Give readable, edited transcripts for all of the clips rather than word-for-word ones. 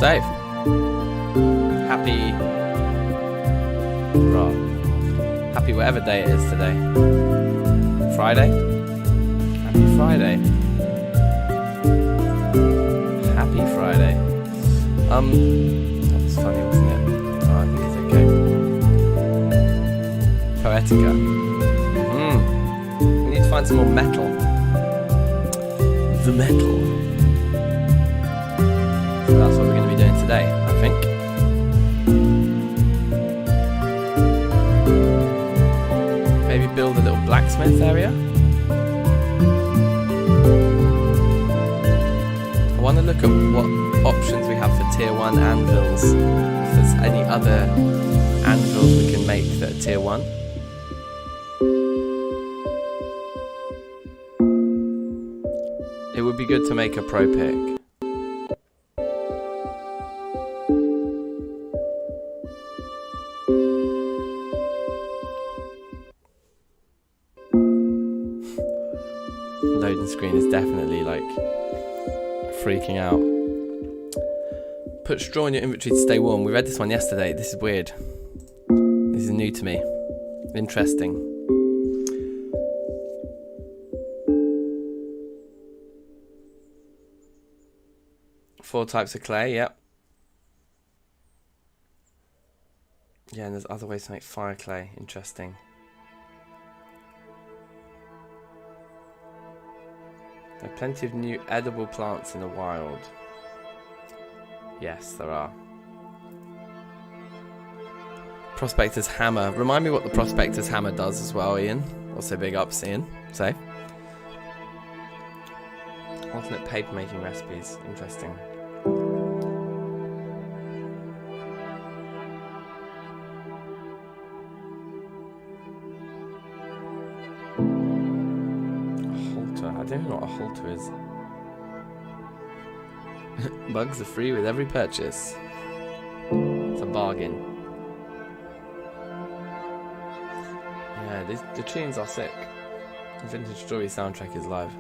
save. Happy whatever day it is today. Friday? Happy Friday. Happy Friday. That was funny, wasn't it? Oh, I think it's okay. Poetica. We need to find some more metal. The metal. So that's what we're going to be doing today, I think. Maybe build a little blacksmith area. I want to look at what options we have for tier 1 anvils. If there's any other anvils we can make that are tier 1. It would be good to make a pro pick. Loading screen is definitely like freaking out. Put straw in your inventory to stay warm. We read this one yesterday. This is weird. This is new to me. Interesting. Four types of clay, yep. Yeah, and there's other ways to make fire clay. Interesting. There are plenty of new edible plants in the wild. Yes, there are. Prospector's hammer. Remind me what the Prospector's hammer does as well, Ian. Also big ups, Ian. Say. Alternate paper making recipes. Interesting. I don't know what a halter is. Bugs are free with every purchase. It's a bargain. Yeah, the tunes are sick. The Vintage Story soundtrack is live.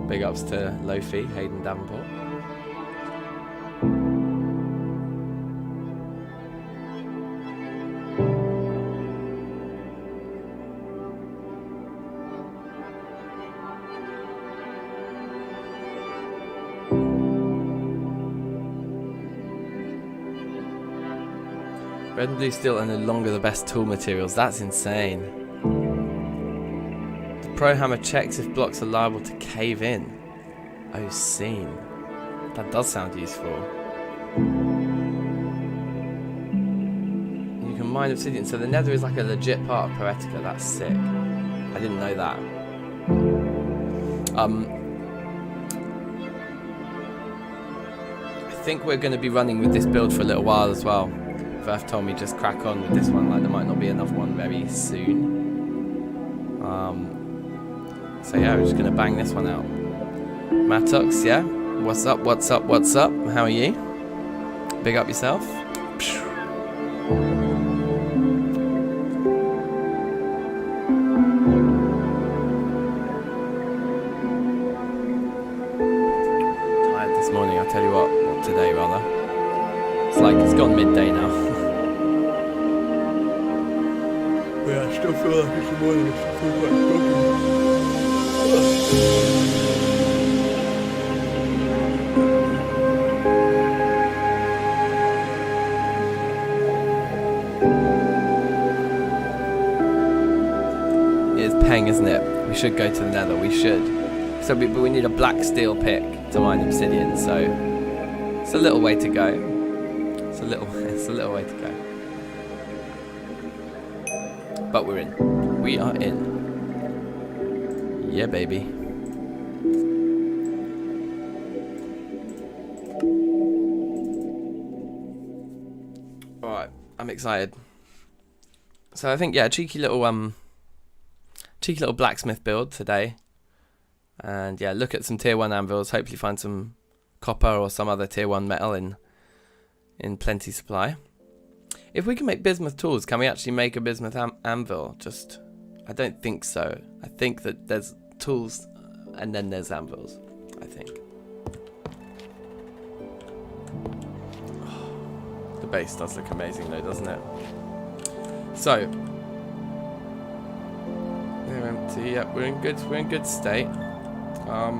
Big ups to Lofi, Hayden Davenport. Red and blue steel are no longer the best tool materials. That's insane. The Pro Hammer checks if blocks are liable to cave in. Oh, scene. That does sound useful. You can mine obsidian. So the nether is like a legit part of Poetica. That's sick. I didn't know that. I think we're going to be running with this build for a little while as well. Verph told me just crack on with this one, like there might not be another one very soon. So yeah, we're just gonna bang this one out. Mattox, yeah? What's up, what's up, what's up? How are you? Big up yourself. Tired this morning, I'll tell you what today rather. It's like it's gone midday now. Yeah, I still feel like it's the morning. I still feel quite broken. It's peng, isn't it? We should go to the nether. We should. But we need a black steel pick to mine obsidian. So it's a little way to go. It's a little way to go. But we're in. We are in. Yeah, baby. Alright, I'm excited. So I think, yeah, cheeky little blacksmith build today. And yeah, look at some tier 1 anvils, hopefully find some copper or some other tier 1 metal in plenty supply. If we can make bismuth tools, can we actually make a bismuth anvil? I don't think so. I think that there's tools and then there's anvils, I think. base does look amazing though, doesn't it? So they're empty. Yep, we're in good state. There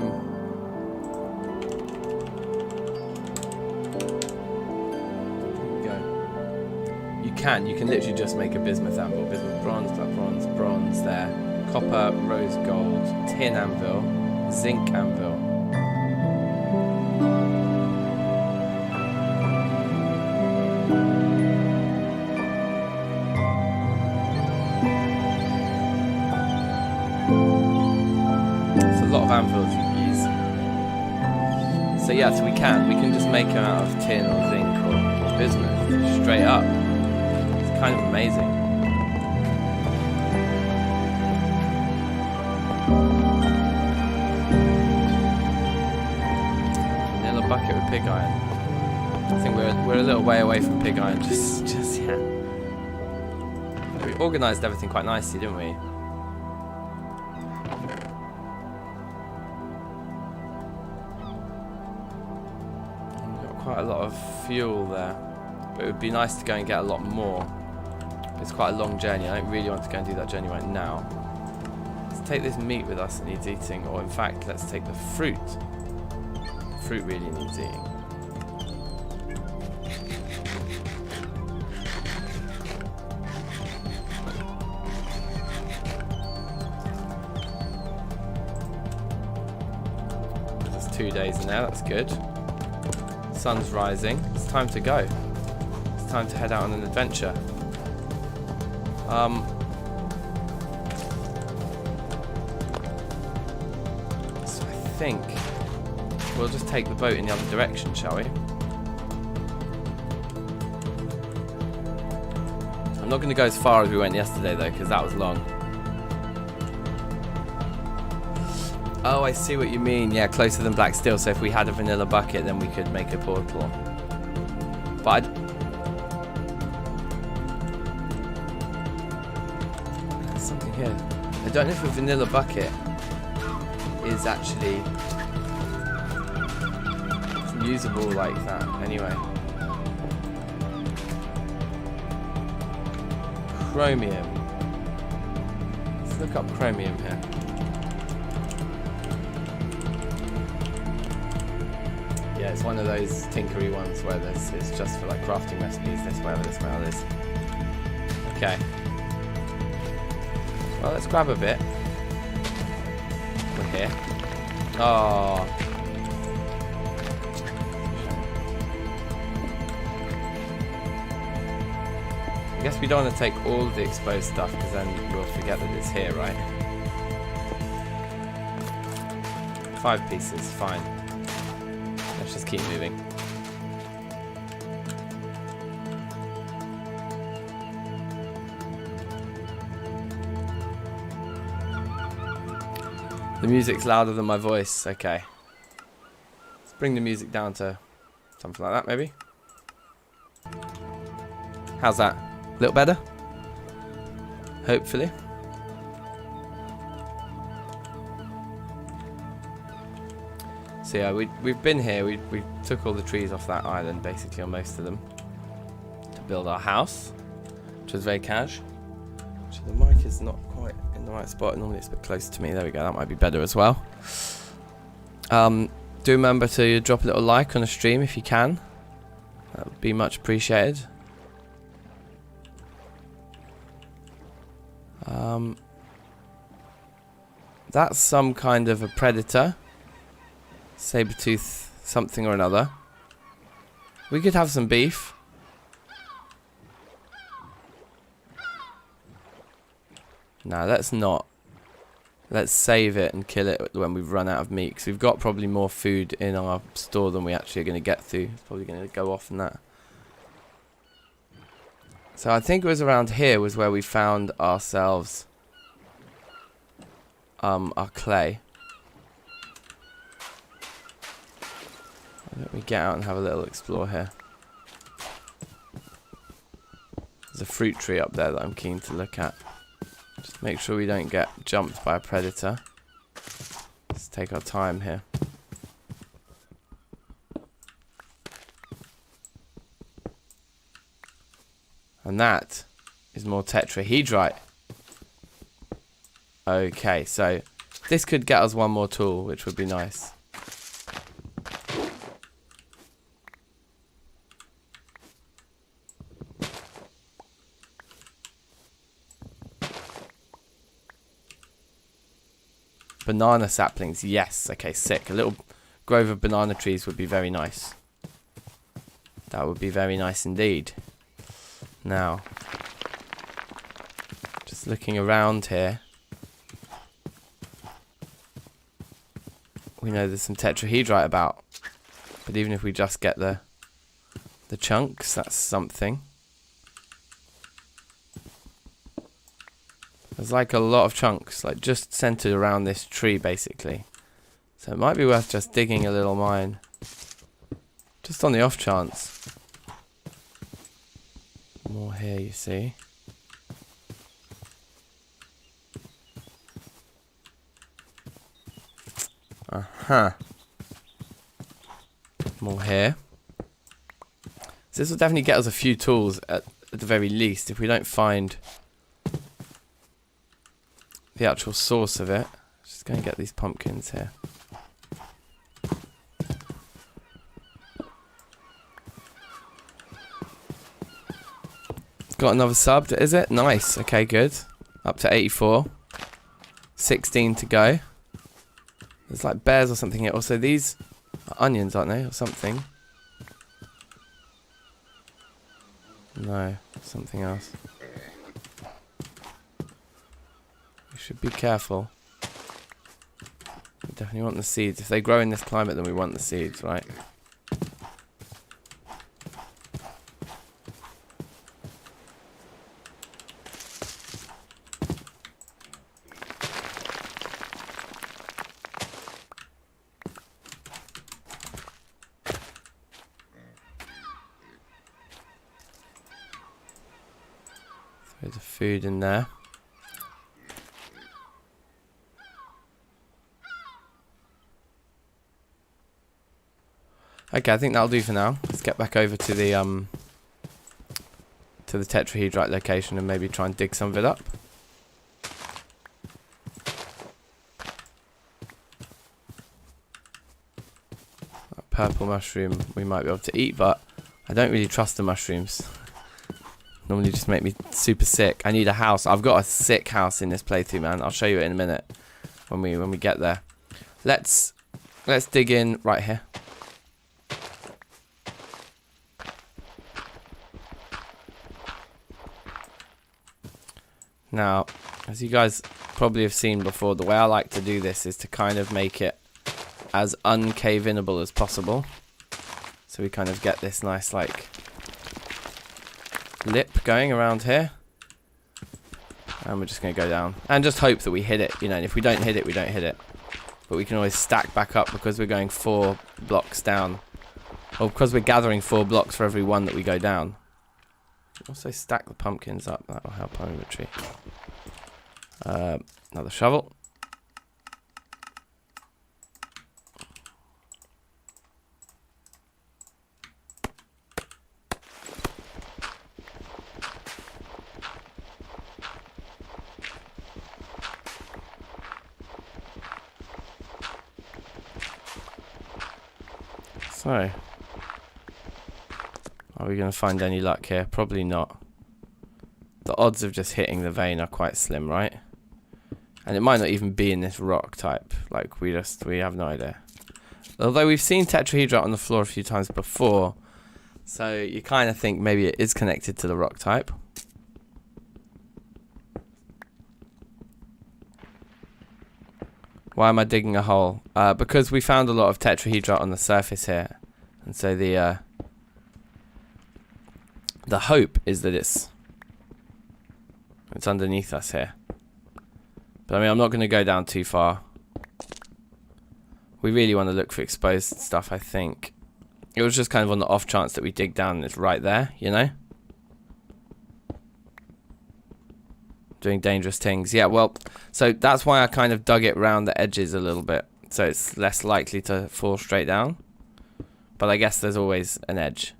we go. You can literally just make a bismuth anvil. Bismuth bronze, black bronze, bronze there. Copper, rose gold, tin anvil, zinc anvil. Anvils you use. So yeah, so we can just make them out of tin or zinc or bismuth straight up. It's kind of amazing. Vanilla bucket with pig iron. I think we're a little way away from pig iron. Just yeah. We organised everything quite nicely, didn't we? Quite a lot of fuel there, but it would be nice to go and get a lot more. It's quite a long journey. I don't really want to go and do that journey right now. Let's take this meat with us, it needs eating, or in fact let's take the fruit. The fruit really needs eating. There's 2 days in there, that's good. Sun's rising. It's time to go. It's time to head out on an adventure. So I think we'll just take the boat in the other direction, shall we? I'm not going to go as far as we went yesterday though, because that was long. Oh, I see what you mean. Yeah, closer than black steel. So if we had a vanilla bucket, then we could make a portal. But there's something here. I don't know if a vanilla bucket is actually usable like that. Anyway. Chromium. Let's look up chromium here. Yeah, it's one of those tinkery ones where this is just for like crafting recipes, this way or this way or this. Okay. Well, let's grab a bit. We're here. Oh. I guess we don't want to take all of the exposed stuff because then we'll forget that it's here, right? 5 pieces, fine. Let's just keep moving. The music's louder than my voice. Okay. Let's bring the music down to something like that, maybe. How's that? A little better? Hopefully. So yeah, we've been here. We took all the trees off that island, basically, or most of them, to build our house, which was very cash. Actually, the mic is not quite in the right spot. Normally it's a bit close to me. There we go. That might be better as well. Do remember to drop a little like on the stream if you can. That would be much appreciated. That's some kind of a predator. Saber-tooth something or another. We could have some beef. No, let's not. Let's save it and kill it when we've run out of meat. Because we've got probably more food in our store than we actually are going to get through. It's probably going to go off in that. So I think it was around here was where we found ourselves our clay. Why don't we get out and have a little explore here? There's a fruit tree up there that I'm keen to look at. Just make sure we don't get jumped by a predator. Let's take our time here. And that is more tetrahedrite. Okay, so this could get us one more tool, which would be nice. Banana saplings, yes. Okay, sick. A little grove of banana trees would be very nice. That would be very nice indeed. Now, just looking around here. We know there's some tetrahedrite about. But even if we just get the chunks, that's something. There's like a lot of chunks, like just centered around this tree basically. So it might be worth just digging a little mine. Just on the off chance. More here, you see. More here. So this will definitely get us a few tools at the very least if we don't find the actual source of it. Just going to get these pumpkins here. Got another sub, is it? Nice. Okay, good. Up to 84. 16 to go. There's like bears or something here. Also, these are onions, aren't they? Or something. No, something else. We should be careful. We definitely want the seeds. If they grow in this climate, then we want the seeds, right? Throw the food in there. Okay, I think that'll do for now. Let's get back over to the tetrahedrite location and maybe try and dig some of it up. That purple mushroom we might be able to eat, but I don't really trust the mushrooms. Normally just make me super sick. I need a house. I've got a sick house in this playthrough, man. I'll show you it in a minute when we get there. Let's dig in right here. Now, as you guys probably have seen before, the way I like to do this is to kind of make it as uncave-inable as possible. So we kind of get this nice, like, lip going around here. And we're just going to go down. And just hope that we hit it, you know. And if we don't hit it, we don't hit it. But we can always stack back up because we're going 4 blocks down. Or because we're gathering 4 blocks for every one that we go down. Also stack the pumpkins up, that will help our inventory. Another shovel. So, are we going to find any luck here? Probably not. The odds of just hitting the vein are quite slim, right? And it might not even be in this rock type. Like, we have no idea. Although we've seen tetrahedrite on the floor a few times before. So you kind of think maybe it is connected to the rock type. Why am I digging a hole? Because we found a lot of tetrahedrite on the surface here. And so the hope is that it's underneath us here. But I mean, I'm not going to go down too far. We really want to look for exposed stuff, I think. It was just kind of on the off chance that we dig down and it's right there, you know? Doing dangerous things. Yeah, well, so that's why I kind of dug it round the edges a little bit. So it's less likely to fall straight down. But I guess there's always an edge.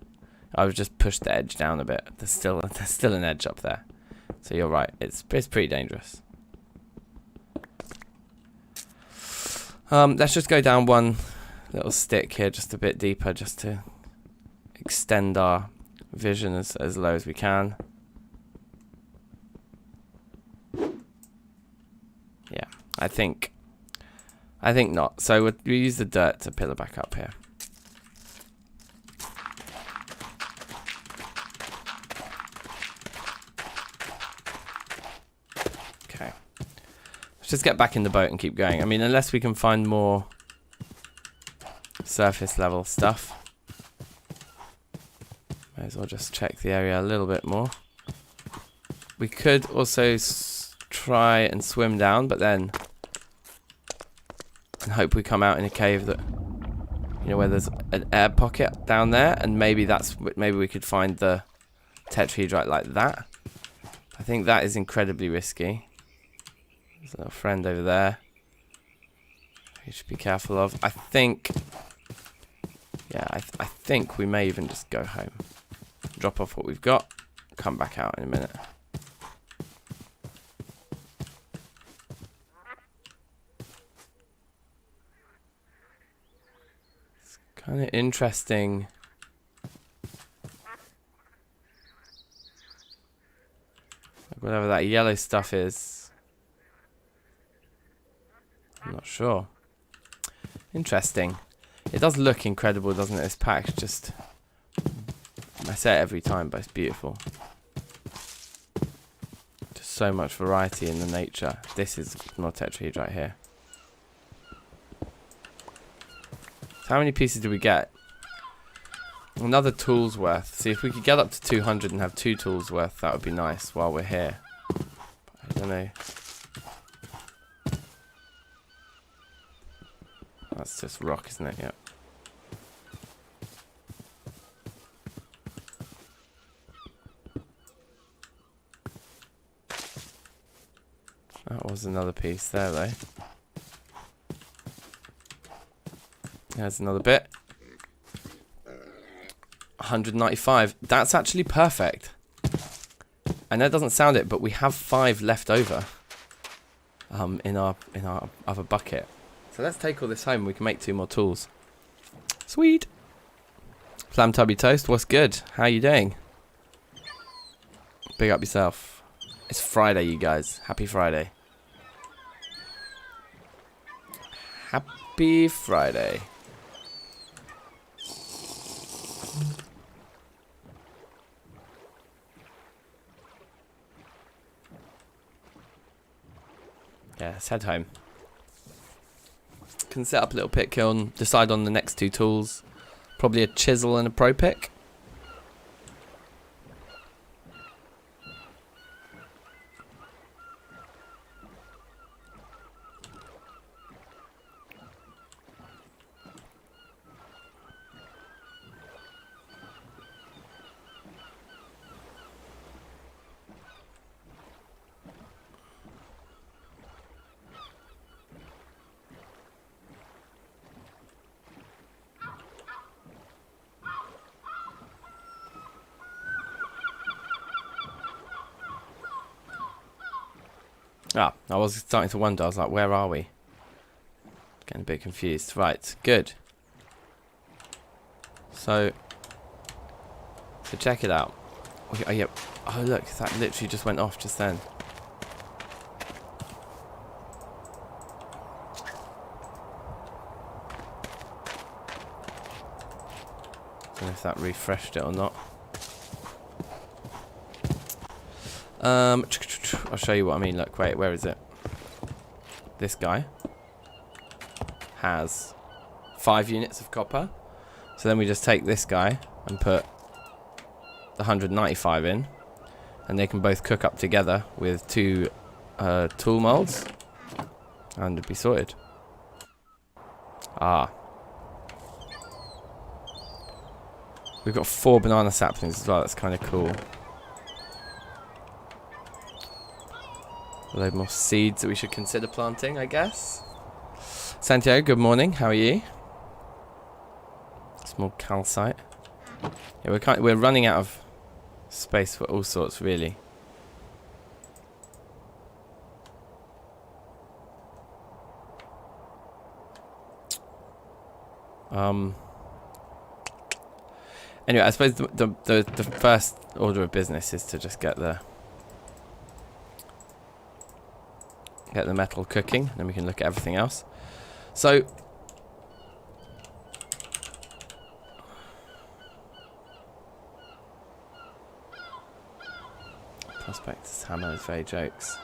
I would just push the edge down a bit. There's still an edge up there. So you're right. It's pretty dangerous. Let's just go down one little stick here, just a bit deeper, just to extend our vision as low as we can. Yeah, I think not. So we'll use the dirt to pillar back up here. Okay. Let's just get back in the boat and keep going. I mean, unless we can find more surface level stuff. May as well just check the area a little bit more. We could also try and swim down, but then and hope we come out in a cave that, you know, where there's an air pocket down there, and maybe we could find the tetrahedrite like that. I think that is incredibly risky. There's a little friend over there we should be careful of. I think, yeah, I think we may even just go home, drop off what we've got, come back out in a minute. It's kind of interesting. Whatever that yellow stuff is, I'm not sure. Interesting. It does look incredible, doesn't it? This pack, just, I say it every time, but it's beautiful. Just so much variety in the nature. This is more tetrahedrite here. So how many pieces do we get? Another tool's worth. See, if we could get up to 200 and have 2 tools worth, that would be nice while we're here. But I don't know. That's just rock, isn't it? Yep. That was another piece there, though. There's another bit. 195. That's actually perfect. I know it doesn't sound it, but we have 5 left over in our other bucket. So let's take all this home. We can make 2 more tools. Sweet. Flam Tubby Toast, what's good? How you doing? Big up yourself. It's Friday, you guys. Happy Friday. Happy Friday. Yeah, let's head home. Can set up a little pit kiln, decide on the next 2 tools. Probably a chisel and a pro pick. Ah, I was starting to wonder. I was like, where are we? Getting a bit confused. Right, good. So check it out. Oh, yeah. Oh, look, that literally just went off just then. Don't know if that refreshed it or not. I'll show you what I mean. Look, wait, where is it? This guy has 5 units of copper. So then we just take this guy and put the 195 in, and they can both cook up together with 2 tool molds, and it'd be sorted. Ah. We've got 4 banana saplings as well. That's kind of cool. A load more seeds that we should consider planting, I guess. Santiago, good morning. How are you? Small calcite. Yeah, we're running out of space for all sorts, really. Anyway, I suppose the first order of business is to just get the metal cooking, and then we can look at everything else. So prospectus hammer is very jokes.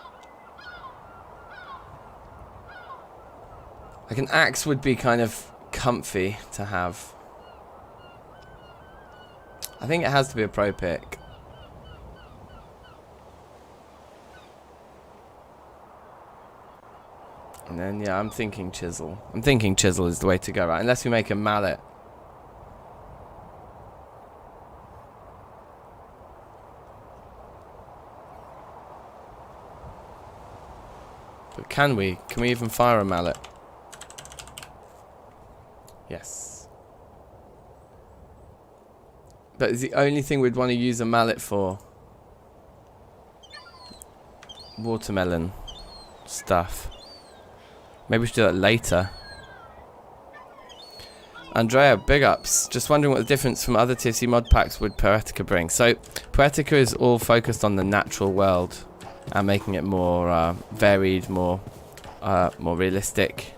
Like an axe would be kind of comfy to have. I think it has to be a pro pick. And then, yeah, I'm thinking chisel. I'm thinking chisel is the way to go, right? Unless we make a mallet. But can we? Can we even fire a mallet? Yes. But is the only thing we'd want to use a mallet for watermelon stuff. Maybe we should do that later. Andrea, big ups. Just wondering what the difference from other TFC mod packs would Poetica bring. So Poetica is all focused on the natural world and making it more varied, more realistic.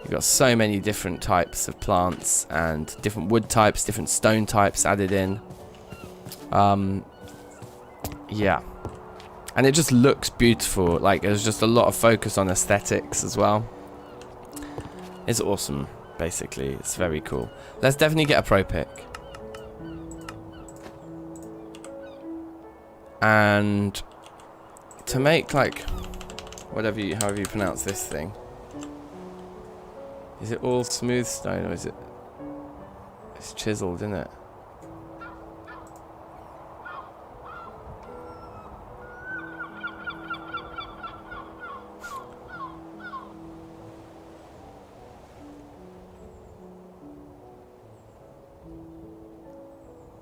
You've got so many different types of plants and different wood types, different stone types added in. Yeah. And it just looks beautiful. Like, there's just a lot of focus on aesthetics as well. It's awesome, basically. It's very cool. Let's definitely get a pro pick. And to make, like, however you pronounce this thing. Is it all smooth stone, or is it... It's chiseled, isn't it?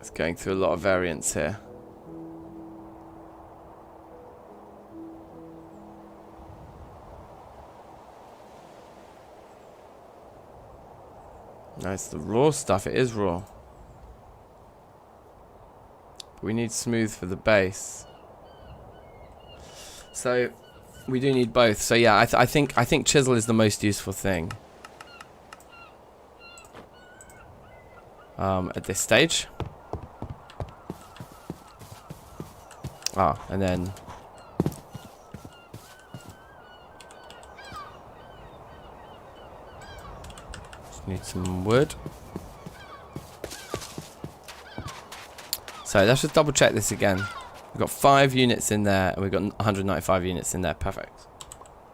It's going through a lot of variants here. No, it's the raw stuff. It is raw. But we need smooth for the base. So we do need both. So yeah, I think chisel is the most useful thing. At this stage. And then just need some wood. So let's just double check this again. We've got 5 units in there, and we've got 195 units in there. Perfect.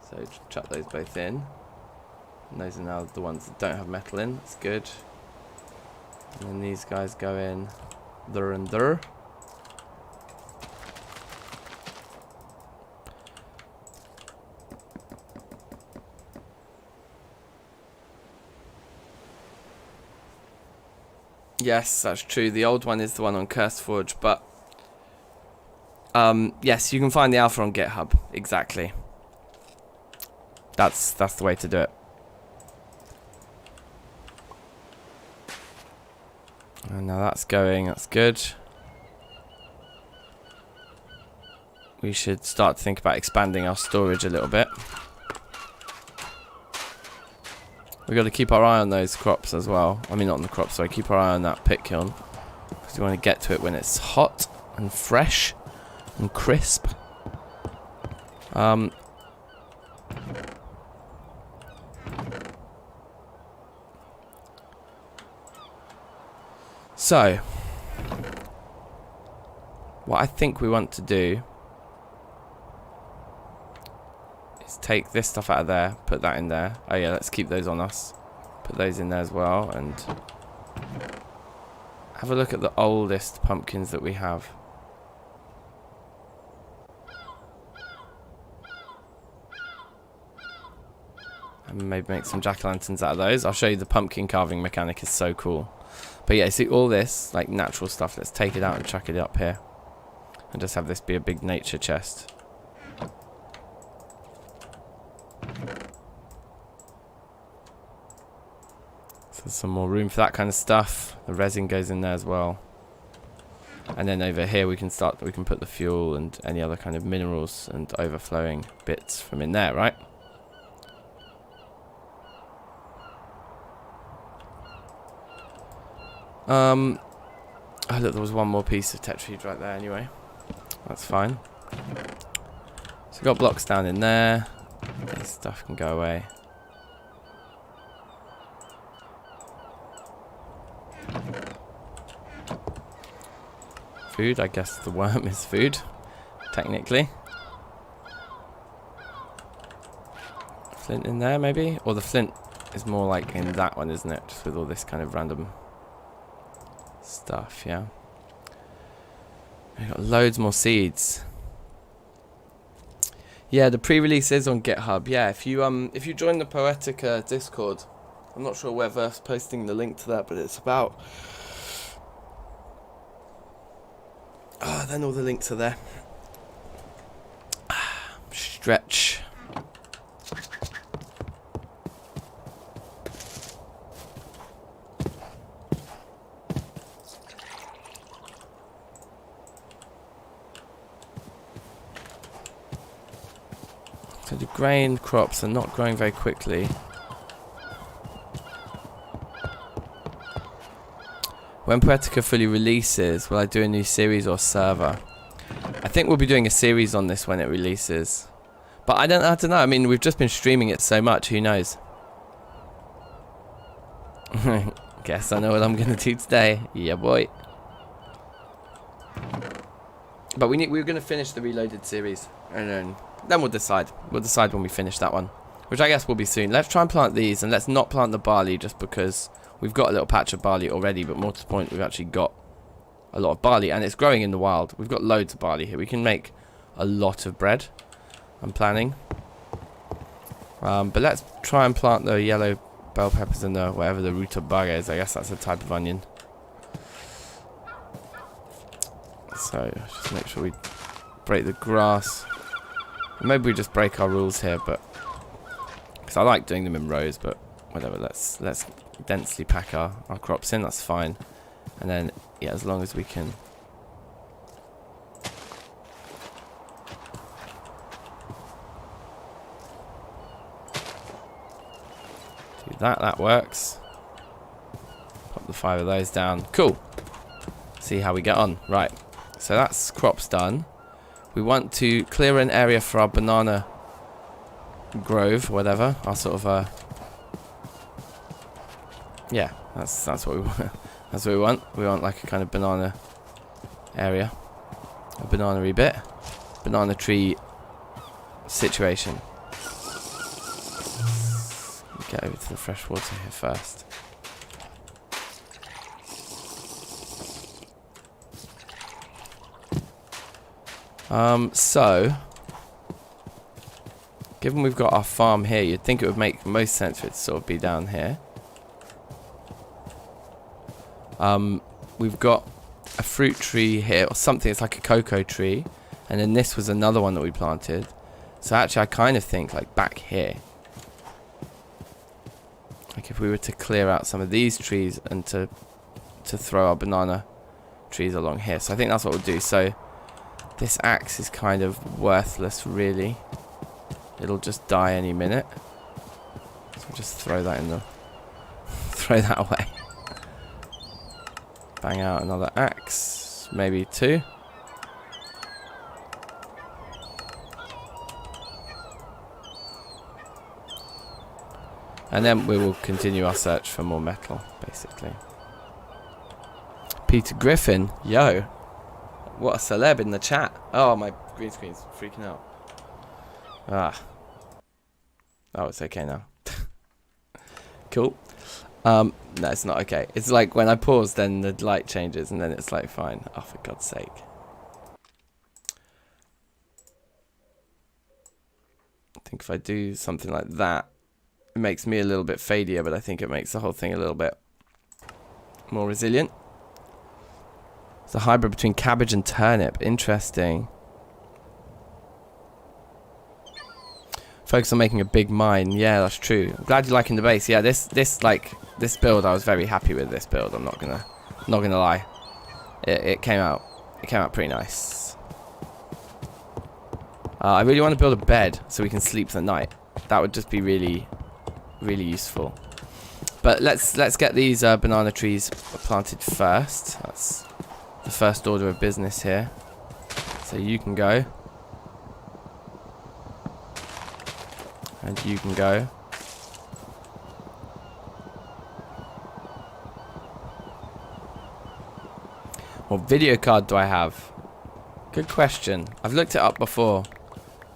So chuck those both in. And those are now the ones that don't have metal in. That's good. And then these guys go in there and there. Yes, that's true. The old one is the one on CurseForge, but yes, you can find the alpha on GitHub. Exactly. That's the way to do it. And now that's going. That's good. We should start to think about expanding our storage a little bit. We've got to keep our eye on those crops as well. I mean, not on the crops, sorry. Keep our eye on that pit kiln. Because we want to get to it when it's hot and fresh and crisp. So, what I think we want to do is take this stuff out of there, put that in there. Oh yeah, let's keep those on us. Put those in there as well, and have a look at the oldest pumpkins that we have. And maybe make some jack-o'-lanterns out of those. I'll show you the pumpkin carving mechanic is so cool. But yeah, see all this like natural stuff, let's take it out and chuck it up here and just have this be a big nature chest. So there's some more room for that kind of stuff. The resin goes in there as well. And then over here we can put the fuel and any other kind of minerals and overflowing bits from in there, right? Oh look, there was one more piece of tetrahedrite there anyway. That's fine. So we've got blocks down in there. This stuff can go away. Food, I guess the worm is food, technically. Flint in there, maybe? Or the flint is more like in that one, isn't it? Just with all this kind of random stuff, yeah. We've got loads more seeds. Yeah, the pre-release is on GitHub. Yeah, if you join the Poetica Discord, I'm not sure where Verph's posting the link to that, but it's about... Oh, then all the links are there. Stretch. So the grain crops are not growing very quickly. When Poetica fully releases, will I do a new series or server? I think we'll be doing a series on this when it releases. But I don't know. I mean, we've just been streaming it so much, who knows? Guess I know what I'm going to do today. Yeah, boy. But we're going to finish the Reloaded series. And then we'll decide. We'll decide when we finish that one. Which I guess will be soon. Let's try and plant these, and let's not plant the barley just because... We've got a little patch of barley already, but more to the point, we've actually got a lot of barley, and it's growing in the wild. We've got loads of barley here. We can make a lot of bread, I'm planning. But let's try and plant the yellow bell peppers in the, whatever the rutabaga is. I guess that's a type of onion. So, just make sure we break the grass. Maybe we just break our rules here, but... Because I like doing them in rows, but whatever, let's densely pack our crops in, that's fine. And then, yeah, as long as we can do that, that works. Pop the 5 of those down. Cool. See how we get on. Right, so that's crops done. We want to clear an area for our banana grove, whatever, our sort of yeah, that's what we want. That's what we want. We want like a kind of banana area, a banana-y bit, banana tree situation. Get over to the fresh water here first. So, given we've got our farm here, you'd think it would make most sense for it to sort of be down here. We've got a fruit tree here, or something. It's like a cocoa tree, and then this was another one that we planted. So actually, I kind of think like back here, like if we were to clear out some of these trees and to throw our banana trees along here. So I think that's what we'll do. So this axe is kind of worthless, really. It'll just die any minute. So we'll just throw that in the throw that away. Bang out another axe, maybe 2. And then we will continue our search for more metal, basically. Peter Griffin, yo. What a celeb in the chat. Oh, my green screen's freaking out. Ah. Oh, it's okay now. Cool. No, it's not okay. It's like when I pause, then the light changes, and then it's like, fine. Oh, for God's sake. I think if I do something like that, it makes me a little bit fadier, but I think it makes the whole thing a little bit More resilient. It's a hybrid between cabbage and turnip. Interesting. Focus on making a big mine. Yeah, that's true. I'm glad you're liking the base. Yeah, this build, I was very happy with this build. I'm not gonna lie. It came out pretty nice. I really want to build a bed so we can sleep the night. That would just be really, really useful. But let's get these banana trees planted first. That's the first order of business here. So you can go. And you can go. What video card do I have? Good question. I've looked it up before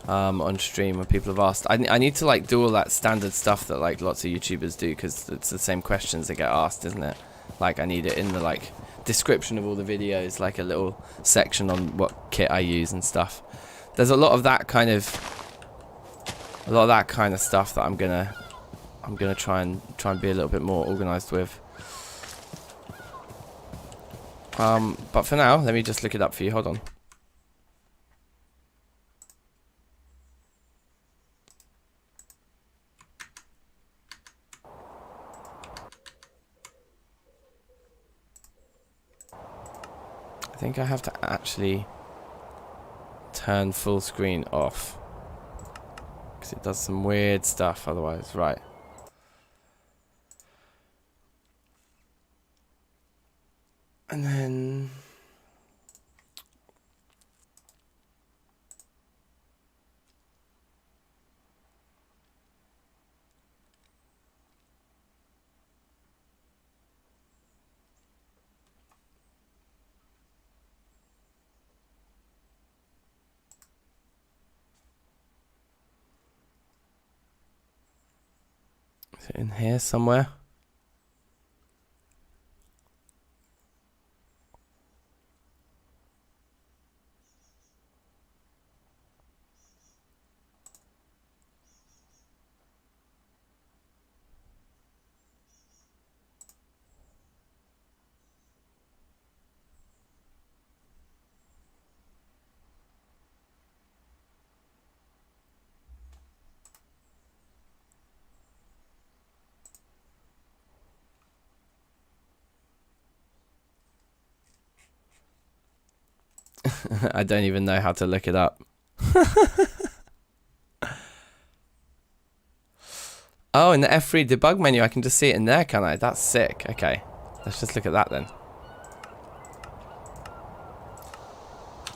on stream when people have asked. I need to like do all that standard stuff that like lots of YouTubers do, because it's the same questions that get asked, isn't it? Like I need it in the like description of all the videos, like a little section on what kit I use and stuff. There's a lot of that kind of stuff that I'm gonna try and be a little bit more organized with. But for now, let me just look it up for you. Hold on. I think I have to actually turn full screen off, because it does some weird stuff otherwise. Right. And then is it in here somewhere? I don't even know how to look it up. Oh, in the F3 debug menu, I can just see it in there, can I? That's sick. Okay, let's just look at that then.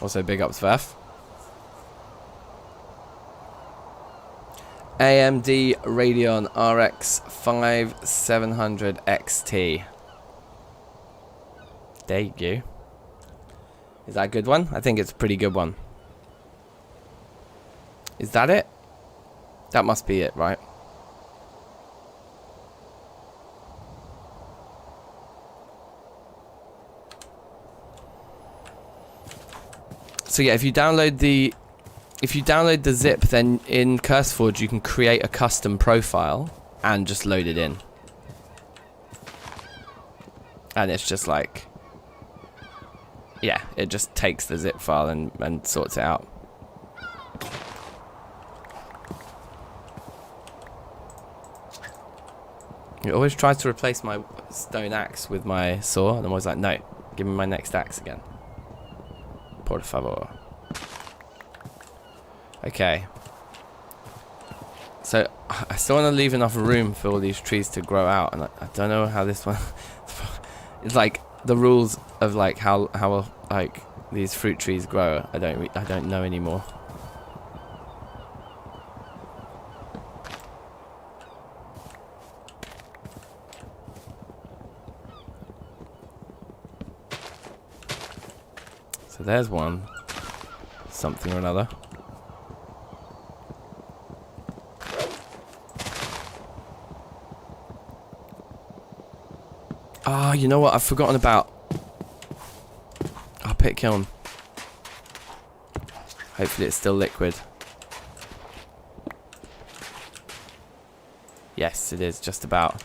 Also, big ups, Verph. AMD Radeon RX 5700 XT. There you go. Is that a good one? I think it's a pretty good one. Is that it? That must be it, right? So yeah, if you download the zip, then in CurseForge you can create a custom profile and just load it in. And it's just like, yeah, it just takes the zip file and sorts it out. It always tries to replace my stone axe with my saw, and I'm always like, no, give me my next axe again. Por favor. Okay. So, I still want to leave enough room for all these trees to grow out, and I don't know how this one... It's like the rules of like how like these fruit trees grow. I don't know anymore. So there's one. Something or another. Ah, you know what? I've forgotten about our pit kiln. Hopefully it's still liquid. Yes, it is just about.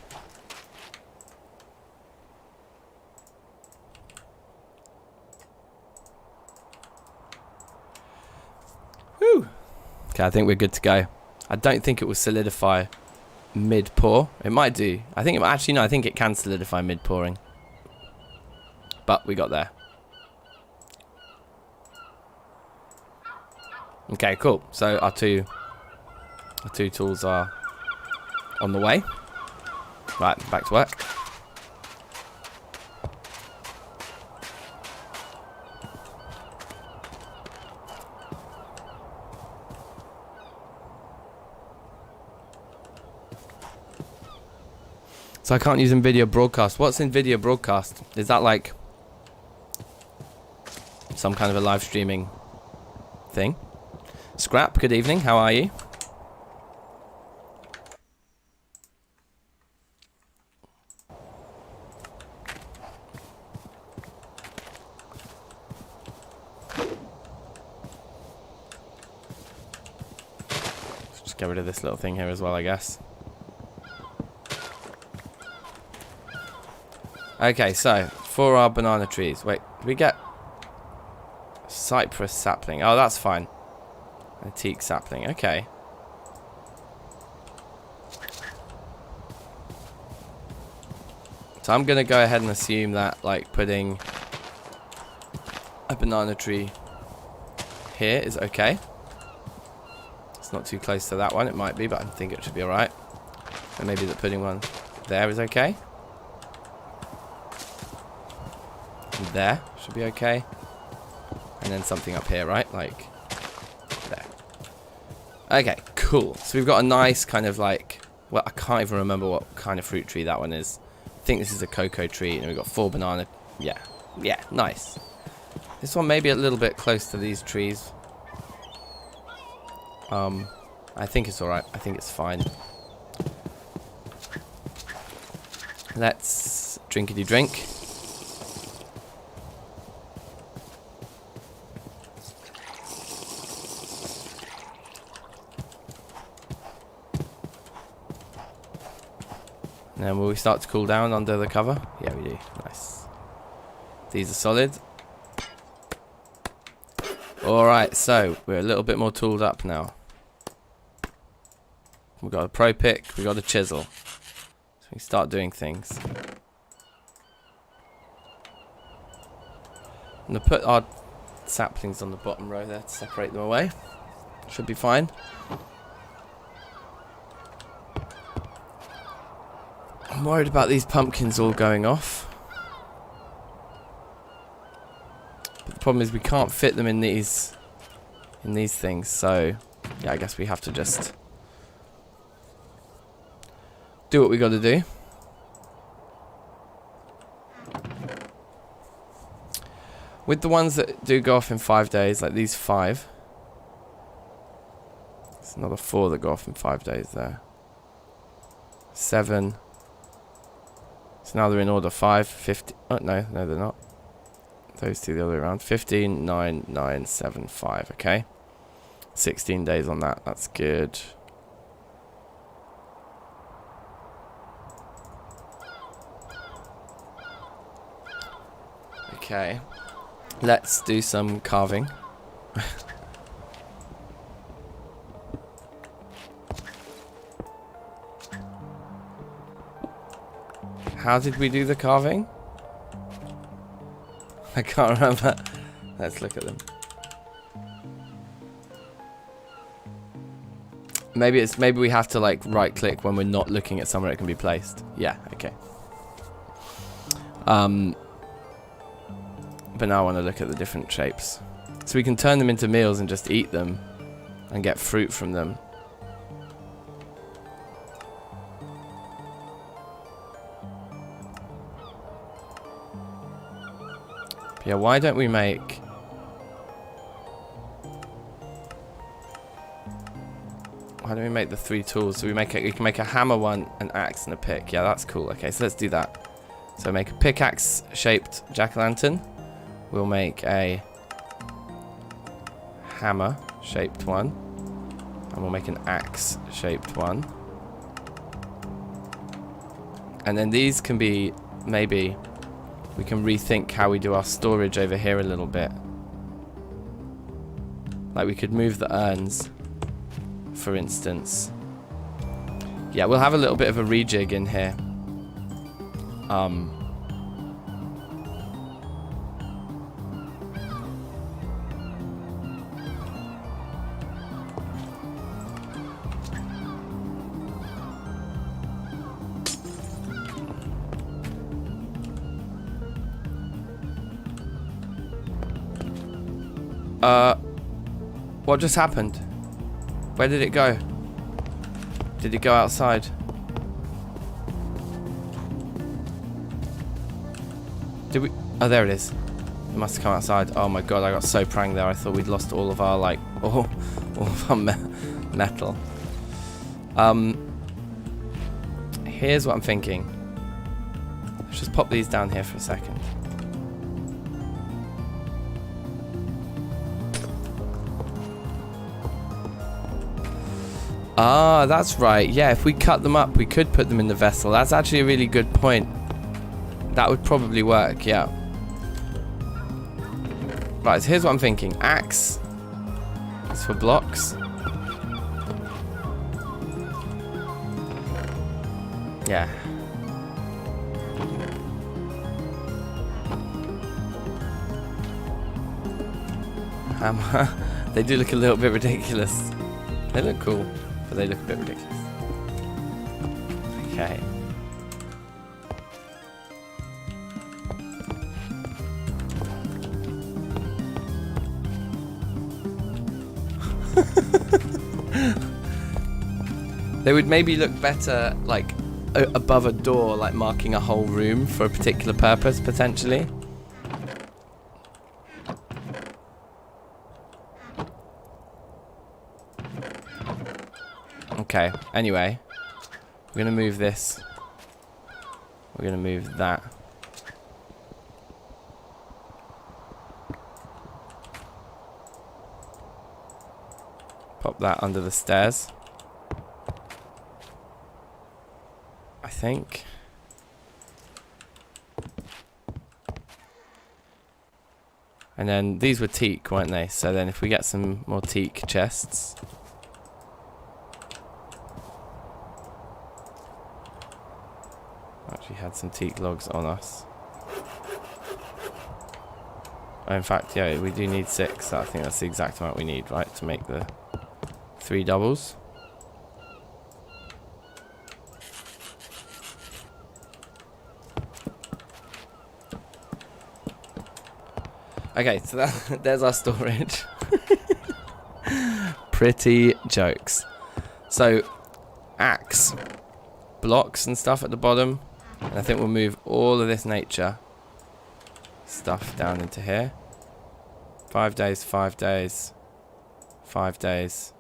Okay, I think we're good to go. I don't think it will solidify mid-pour. It might do. I think it actually no. I think it can solidify mid-pouring. But we got there. Okay, cool. So our two tools are on the way. Right, back to work. So I can't use NVIDIA Broadcast. What's NVIDIA Broadcast? Is that like some kind of a live streaming thing? Scrap, good evening. How are you? Just get rid of this little thing here as well, I guess. Okay, so for our banana trees. Wait, do we get cypress sapling? Oh, that's fine. A teak sapling. Okay. So I'm gonna go ahead and assume that like putting a banana tree here is okay. It's not too close to that one. It might be, but I think it should be alright. And maybe that putting one there is okay. There should be okay, and then something up here, right, like there. Okay, cool. So we've got a nice kind of like, well, I can't even remember what kind of fruit tree that one is. I think this is a cocoa tree, and we've got 4 banana. Yeah, nice. This one may be a little bit close to these trees. I think it's alright. I think it's fine. Let's drinkity drink. And then will we start to cool down under the cover? Yeah, we do. Nice. These are solid. Alright, so we're a little bit more tooled up now. We've got a pro pick, we've got a chisel. So we start doing things. I'm going to put our saplings on the bottom row there to separate them away. Should be fine. I'm worried about these pumpkins all going off. But the problem is we can't fit them in these things, so yeah, I guess we have to just do what we got to do. With the ones that do go off in 5 days, like these 5. There's another 4 that go off in 5 days there. 7. So now they're in order. 5, 50. Oh, no, they're not. Those two the other way around. 15, 9, 9, 7, 5. Okay. 16 days on that. That's good. Okay. Let's do some carving. How did we do the carving? I can't remember. Let's look at them. Maybe we have to like right click when we're not looking at somewhere it can be placed. Yeah, okay. But now I want to look at the different shapes. So we can turn them into meals and just eat them and get fruit from them. Yeah, why don't we make... Why don't we make the 3 tools? So we can make a hammer one, an axe, and a pick. Yeah, that's cool. Okay, so let's do that. So make a pickaxe-shaped jack-o'-lantern. We'll make a hammer-shaped one. And we'll make an axe-shaped one. And then these can be, maybe, we can rethink how we do our storage over here a little bit. Like we could move the urns for instance. Yeah, we'll have a little bit of a rejig in here. What just happened? Where did it go? Did it go outside? Did we? Oh, there it is. It must have come outside. Oh my god, I got so pranked there. I thought we'd lost all of our, like, all of our metal. Here's what I'm thinking. Let's just pop these down here for a second. Ah, that's right. Yeah, if we cut them up, we could put them in the vessel. That's actually a really good point. That would probably work, yeah. Right, so here's what I'm thinking. Axe is for blocks. Yeah. Hammer. They do look a little bit ridiculous. They look cool, but they look a bit ridiculous. Okay. They would maybe look better, like, above a door, like marking a whole room for a particular purpose, potentially. Okay, anyway, we're gonna move this. We're gonna move that. Pop that under the stairs, I think. And then these were teak, weren't they? So then if we get some more teak chests. Actually had some teak logs on us. Oh, in fact, yeah, we do need 6. I think that's the exact amount we need, right, to make the 3 doubles. Okay, so there's our storage. Pretty jokes. So, axe, blocks and stuff at the bottom. And I think we'll move all of this nature stuff down into here. 5 days, 5 days, 5 days,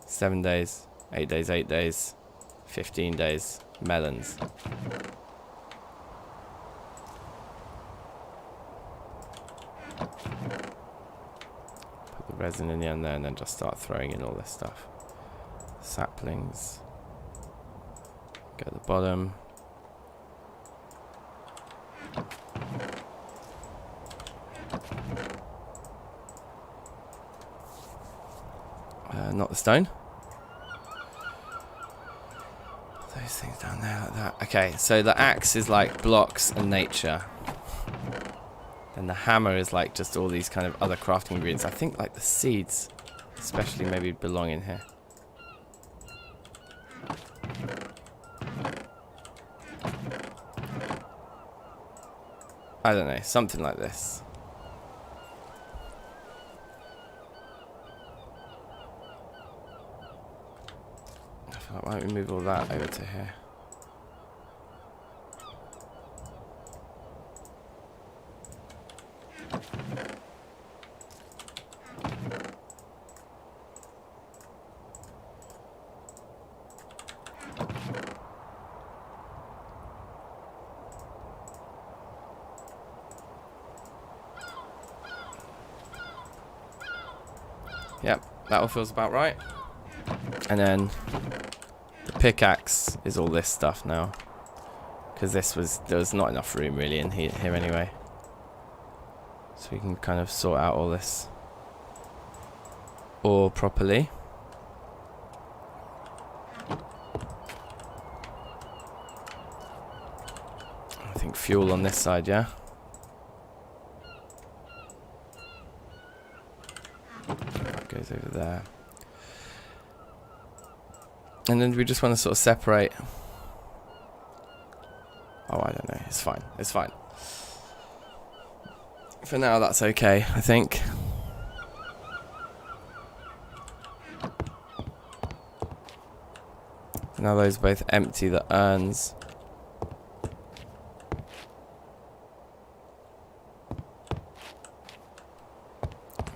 7 days, 8 days, 8 days, 15 days, melons. Put the resin in the end there and then just start throwing in all this stuff. Saplings. Go at the bottom. Not the stone. Those things down there like that. Okay, so the axe is like blocks and nature. And the hammer is like just all these kind of other crafting ingredients. I think like the seeds especially maybe belong in here. I don't know, something like this. I feel like, why don't we move all that over to here? Yep, that all feels about right. And then the pickaxe is all this stuff now, because there was not enough room really in here anyway. So we can kind of sort out all this ore properly. fuel on this side, yeah? That goes over there. And then we just want to sort of separate. Oh, I don't know. It's fine. It's fine. For now, that's okay, I think. Now those are both empty, the urns.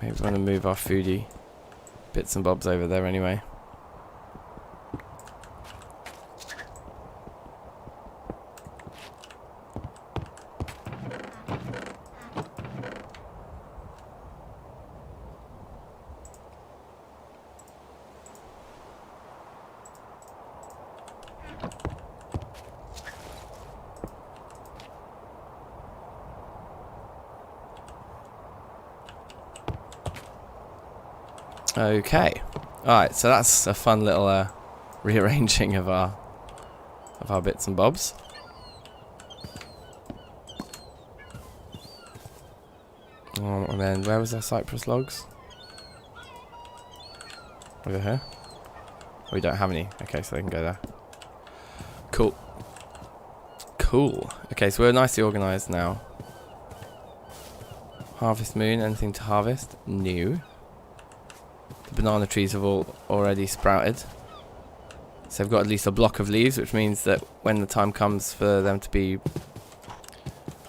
Maybe we want to move our foodie bits and bobs over there anyway. Okay, alright, so that's a fun little rearranging of our bits and bobs. And then where was our cypress logs? Over here? We don't have any. Okay, so they can go there. Cool. Cool. Okay, so we're nicely organised now. Harvest moon, anything to harvest? New. The banana trees have all already sprouted. So they've got at least a block of leaves, which means that when the time comes for them to be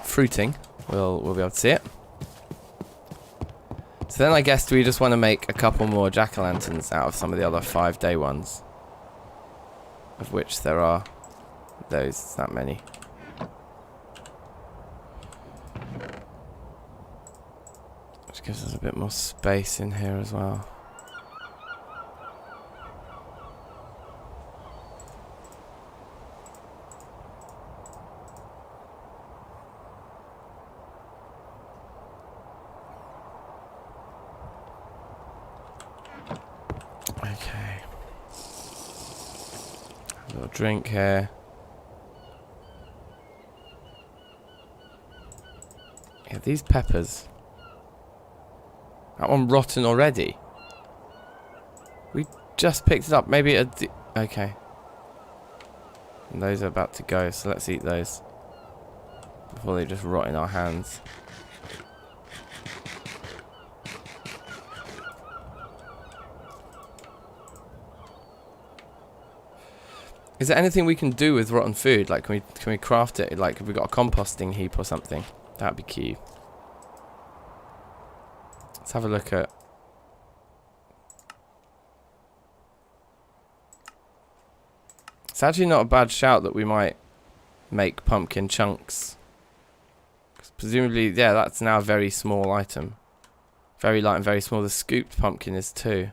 fruiting, we'll be able to see it. So then I guess we just want to make a couple more jack-o'-lanterns out of some of the other 5-day ones. Of which there are that many. Which gives us a bit more space in here as well. Okay. A little drink here. Yeah, these peppers. That one rotten already. We just picked it up. Maybe okay. And those are about to go, so let's eat those before they just rot in our hands. Is there anything we can do with rotten food? Like, can we craft it? Like, have we got a composting heap or something? That'd be key. Let's have a look at. It's actually not a bad shout that we might make pumpkin chunks. 'Cause presumably, yeah, that's now a very small item. Very light and very small. The scooped pumpkin is too.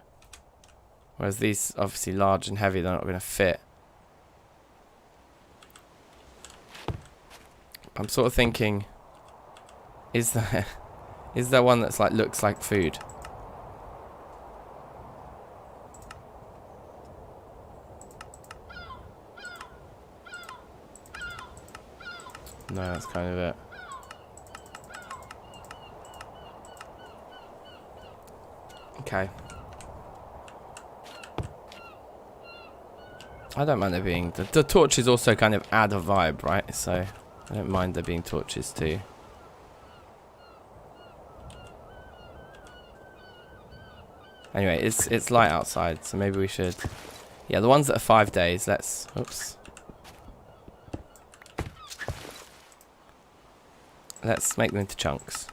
Whereas these, obviously large and heavy, they're not going to fit. I'm sort of thinking, is there one that's like looks like food? No, that's kind of it. Okay. I don't mind there being the torches also kind of add a vibe, right? So I don't mind there being torches too. Anyway, it's light outside, so maybe we should. Yeah, the ones that are 5 days. Let's. Oops. Let's make them into chunks.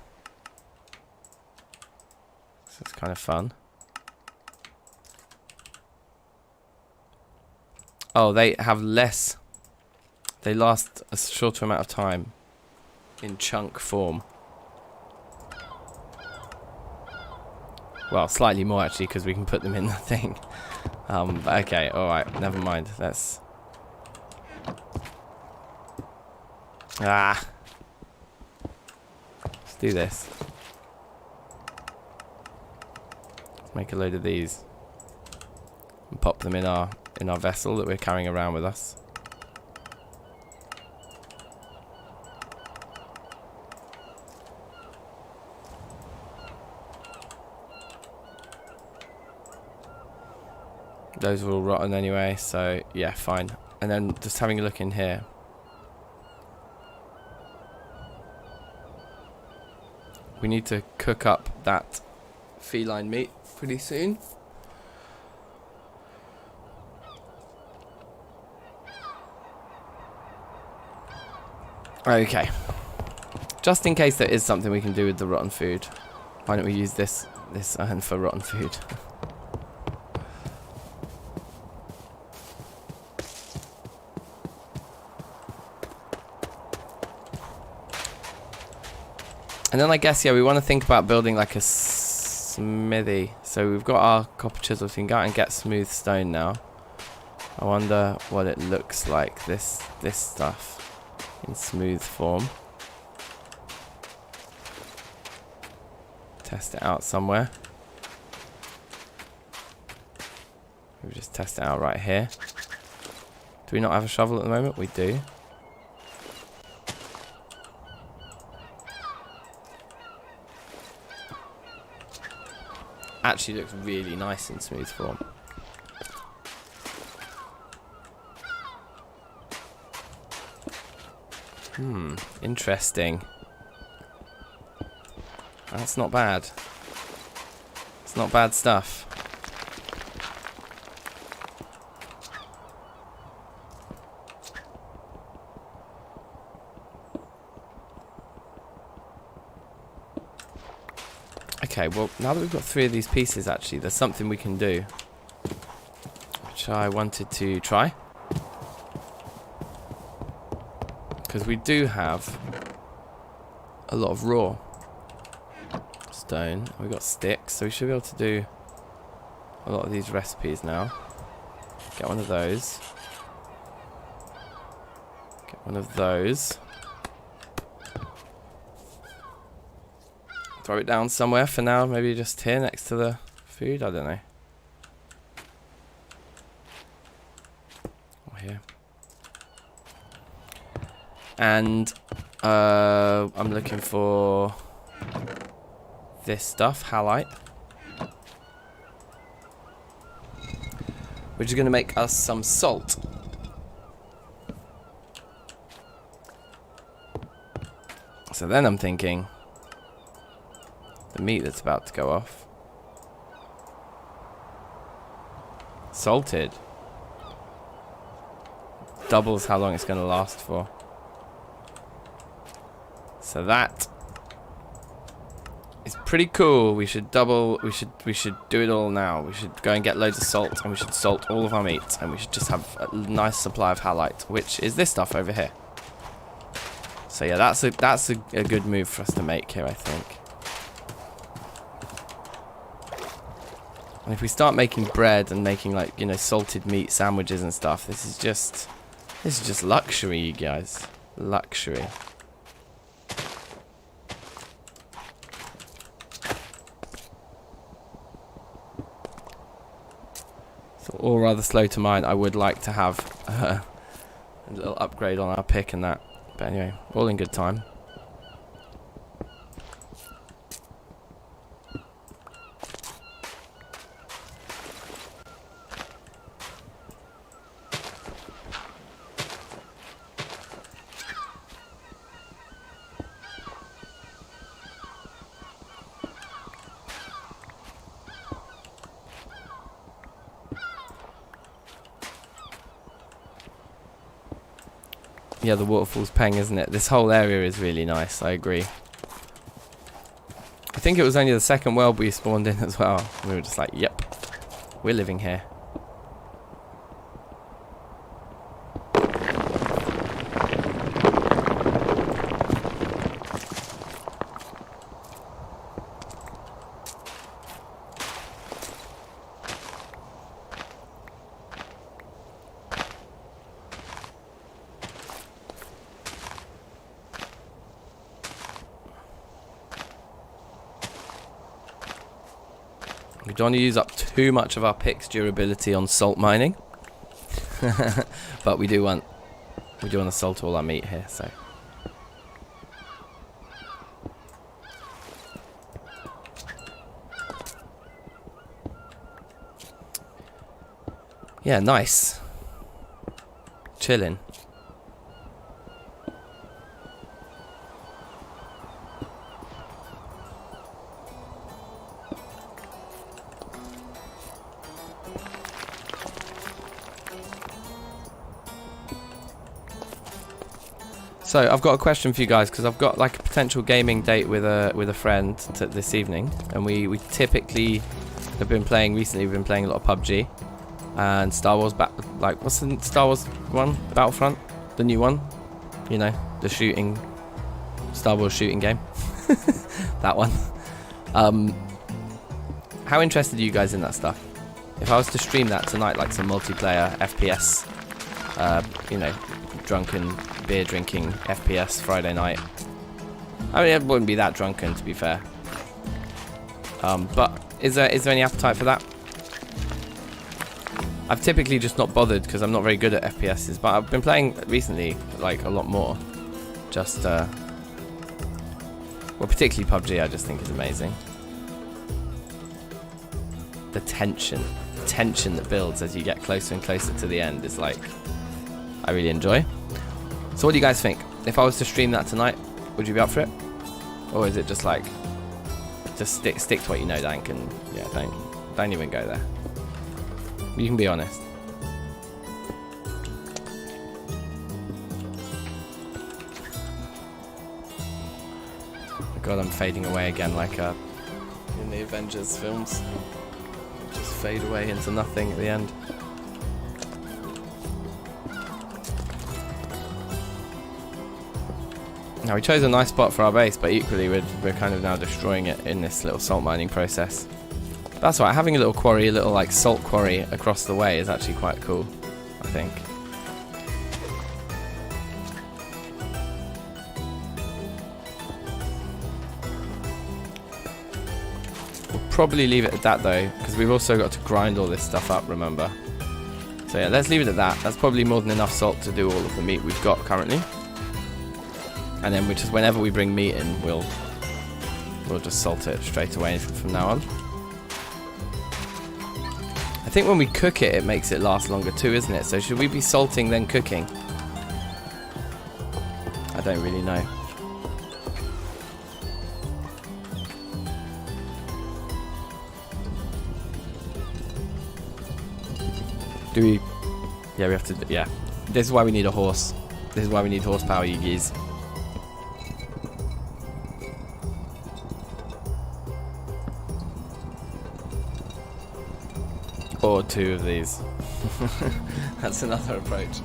So it's kind of fun. Oh, they have less. They last a shorter amount of time in chunk form. Well, slightly more actually, because we can put them in the thing. But okay, alright, never mind. Let's. Let's do this. Let's make a load of these and pop them in our vessel that we're carrying around with us. Those are all rotten anyway, so yeah, fine. And then just having a look in here. We need to cook up that feline meat pretty soon. Okay. Just in case there is something we can do with the rotten food, why don't we use this urn for rotten food? And then I guess, yeah, we want to think about building like a smithy. So we've got our copper chisels. We can go out and get smooth stone now. I wonder what it looks like, this stuff in smooth form. Test it out somewhere. We'll just test it out right here. Do we not have a shovel at the moment? We do. Actually looks really nice in smooth form. Interesting. That's not bad. It's not bad stuff. Okay, well, now that we've got 3 of these pieces, actually, there's something we can do, which I wanted to try. Because we do have a lot of raw stone. We've got sticks, so we should be able to do a lot of these recipes now. Get one of those. Get one of those. Throw it down somewhere for now, maybe just here next to the food, I don't know. Or here. And I'm looking for this stuff, halite, which is going to make us some salt. So then I'm thinking, the meat that's about to go off, salted, doubles how long it's going to last for. So that is pretty cool. We should do it all now. We should go and get loads of salt, and we should salt all of our meat, and we should just have a nice supply of halite, which is this stuff over here. So yeah, that's a good move for us to make here, I think. And if we start making bread and making, like, you know, salted meat sandwiches and stuff, this is just luxury, you guys. Luxury. So, all rather slow to mine. I would like to have a little upgrade on our pick and that. But anyway, all in good time. Yeah, the waterfall's paying, isn't it? This whole area is really nice, I agree. I think it was only the second world we spawned in as well. We were just like, yep, we're living here. We don't want to use up too much of our pick's durability on salt mining. But we do want to salt all our meat here, so. Yeah, nice. Chilling. So I've got a question for you guys, because I've got like a potential gaming date with a friend this evening, and we typically have been playing recently. We've been playing a lot of PUBG and Star Wars. Like, what's the Star Wars one? Battlefront, the new one. You know, the shooting Star Wars shooting game. That one. How interested are you guys in that stuff? If I was to stream that tonight, like some multiplayer FPS, you know, drunken beer drinking FPS Friday night. I mean, it wouldn't be that drunken, to be fair. But is there any appetite for that? I've typically just not bothered because I'm not very good at FPSs, but I've been playing recently like a lot more. Just well, particularly PUBG, I just think is amazing. The tension that builds as you get closer and closer to the end is like, I really enjoy. So what do you guys think? If I was to stream that tonight, would you be up for it? Or is it just like, just stick to what you know, Dank, and yeah, don't even go there. You can be honest. God, I'm fading away again like in the Avengers films. Just fade away into nothing at the end. Now we chose a nice spot for our base, but equally we're kind of now destroying it in this little salt mining process. That's right, having a little quarry, a little like salt quarry across the way is actually quite cool, I think. We'll probably leave it at that though, because we've also got to grind all this stuff up, remember. So yeah, let's leave it at that. That's probably more than enough salt to do all of the meat we've got currently. And then we just, whenever we bring meat in, we'll just salt it straight away from now on. I think when we cook it, it makes it last longer too, isn't it? So should we be salting then cooking? I don't really know. Do we? Yeah, we have to. Yeah, this is why we need a horse. This is why we need horsepower, you geese. Or two of these. That's another approach.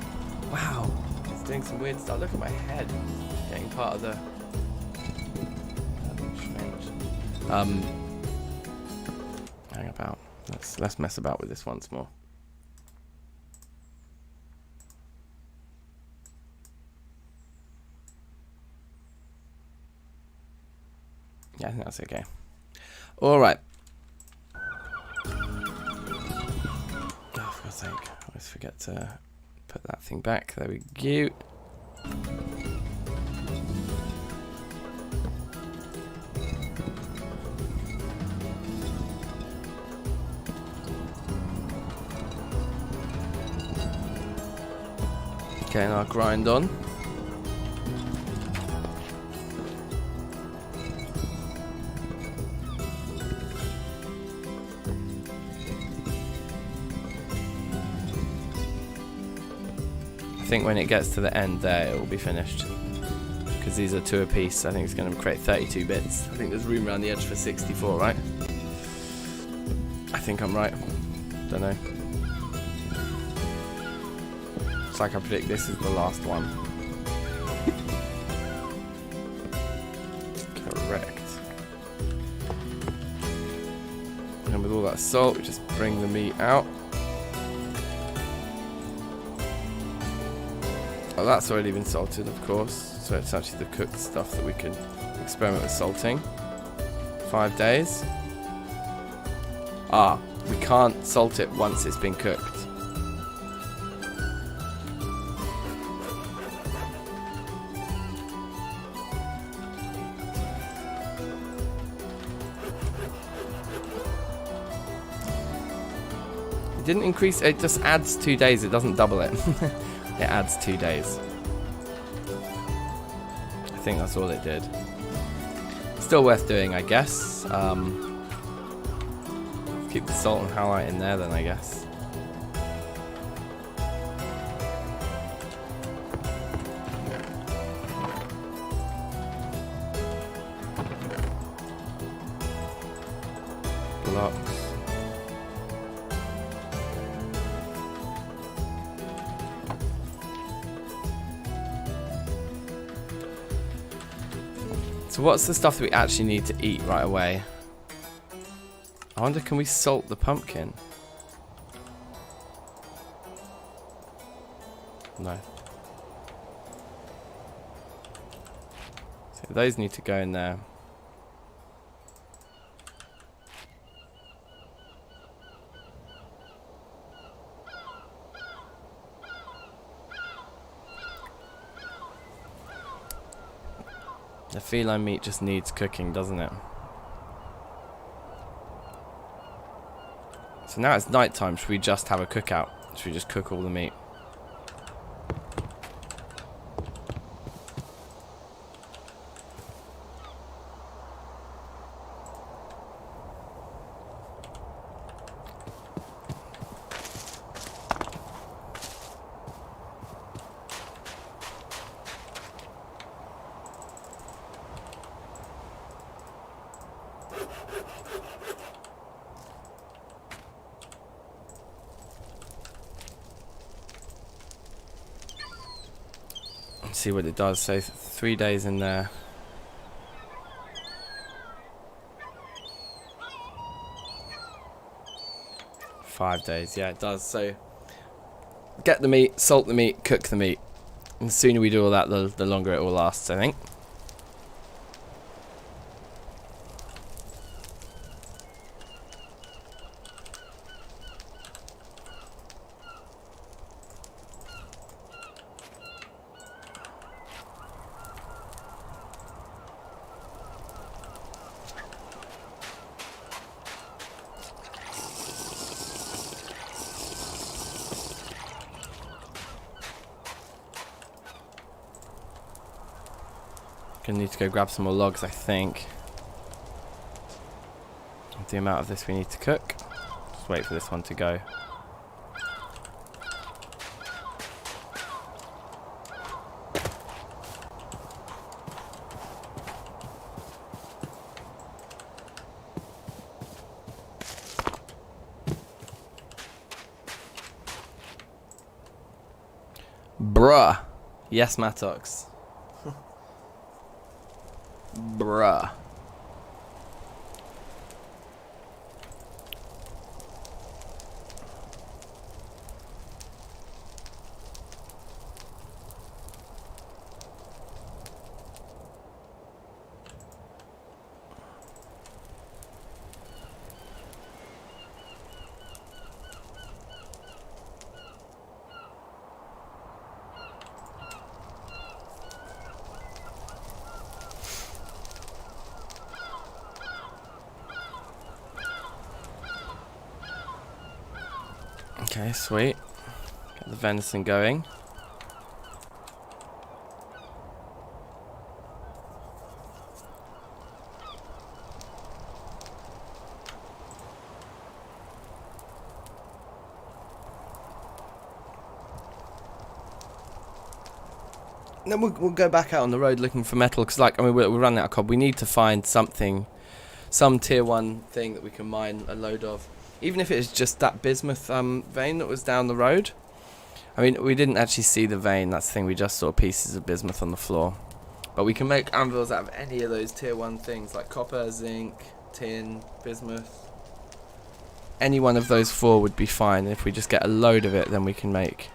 Wow, it's doing some weird stuff. Look at my head getting part of the. Strange. Hang about. Let's mess about with this once more. Yeah, I think that's okay. All right. I always forget to put that thing back. There we go. Okay, now grind on. I think when it gets to the end there, it will be finished. Because these are 2 apiece. I think it's going to create 32 bits. I think there's room around the edge for 64, right? I think I'm right. Don't know. It's like I predict this is the last one. Correct. And with all that salt, we just bring the meat out. Oh, that's already been salted, of course. So it's actually the cooked stuff that we can experiment with salting. 5 days. Ah, we can't salt it once it's been cooked. It didn't increase, it just adds 2 days, it doesn't double it. It adds 2 days. I think that's all it did. Still worth doing, I guess. Keep the salt and halite in there then, I guess. Blocks. So what's the stuff that we actually need to eat right away? I wonder, can we salt the pumpkin? No. So those need to go in there. The feline meat just needs cooking, doesn't it? So now it's night time. Should we just have a cookout? Should we just cook all the meat? See what it does. So 3 days in there. 5 days, yeah, it does. So get the meat, salt the meat, cook the meat. And the sooner we do all that, the longer it will last, I think. Gonna need to go grab some more logs, I think. The amount of this we need to cook. Just wait for this one to go. Bruh. Yes, Mattox. Bruh. Okay, sweet. Get the venison going. And then we'll go back out on the road looking for metal, because, like, I mean, we're running out of cob. We need to find something, some tier 1 thing that we can mine a load of. Even if it is just that bismuth vein that was down the road. I mean, we didn't actually see the vein, that's the thing, we just saw pieces of bismuth on the floor. But we can make anvils out of any of those tier 1 things, like copper, zinc, tin, bismuth. Any one of those 4 would be fine. If we just get a load of it, then we can make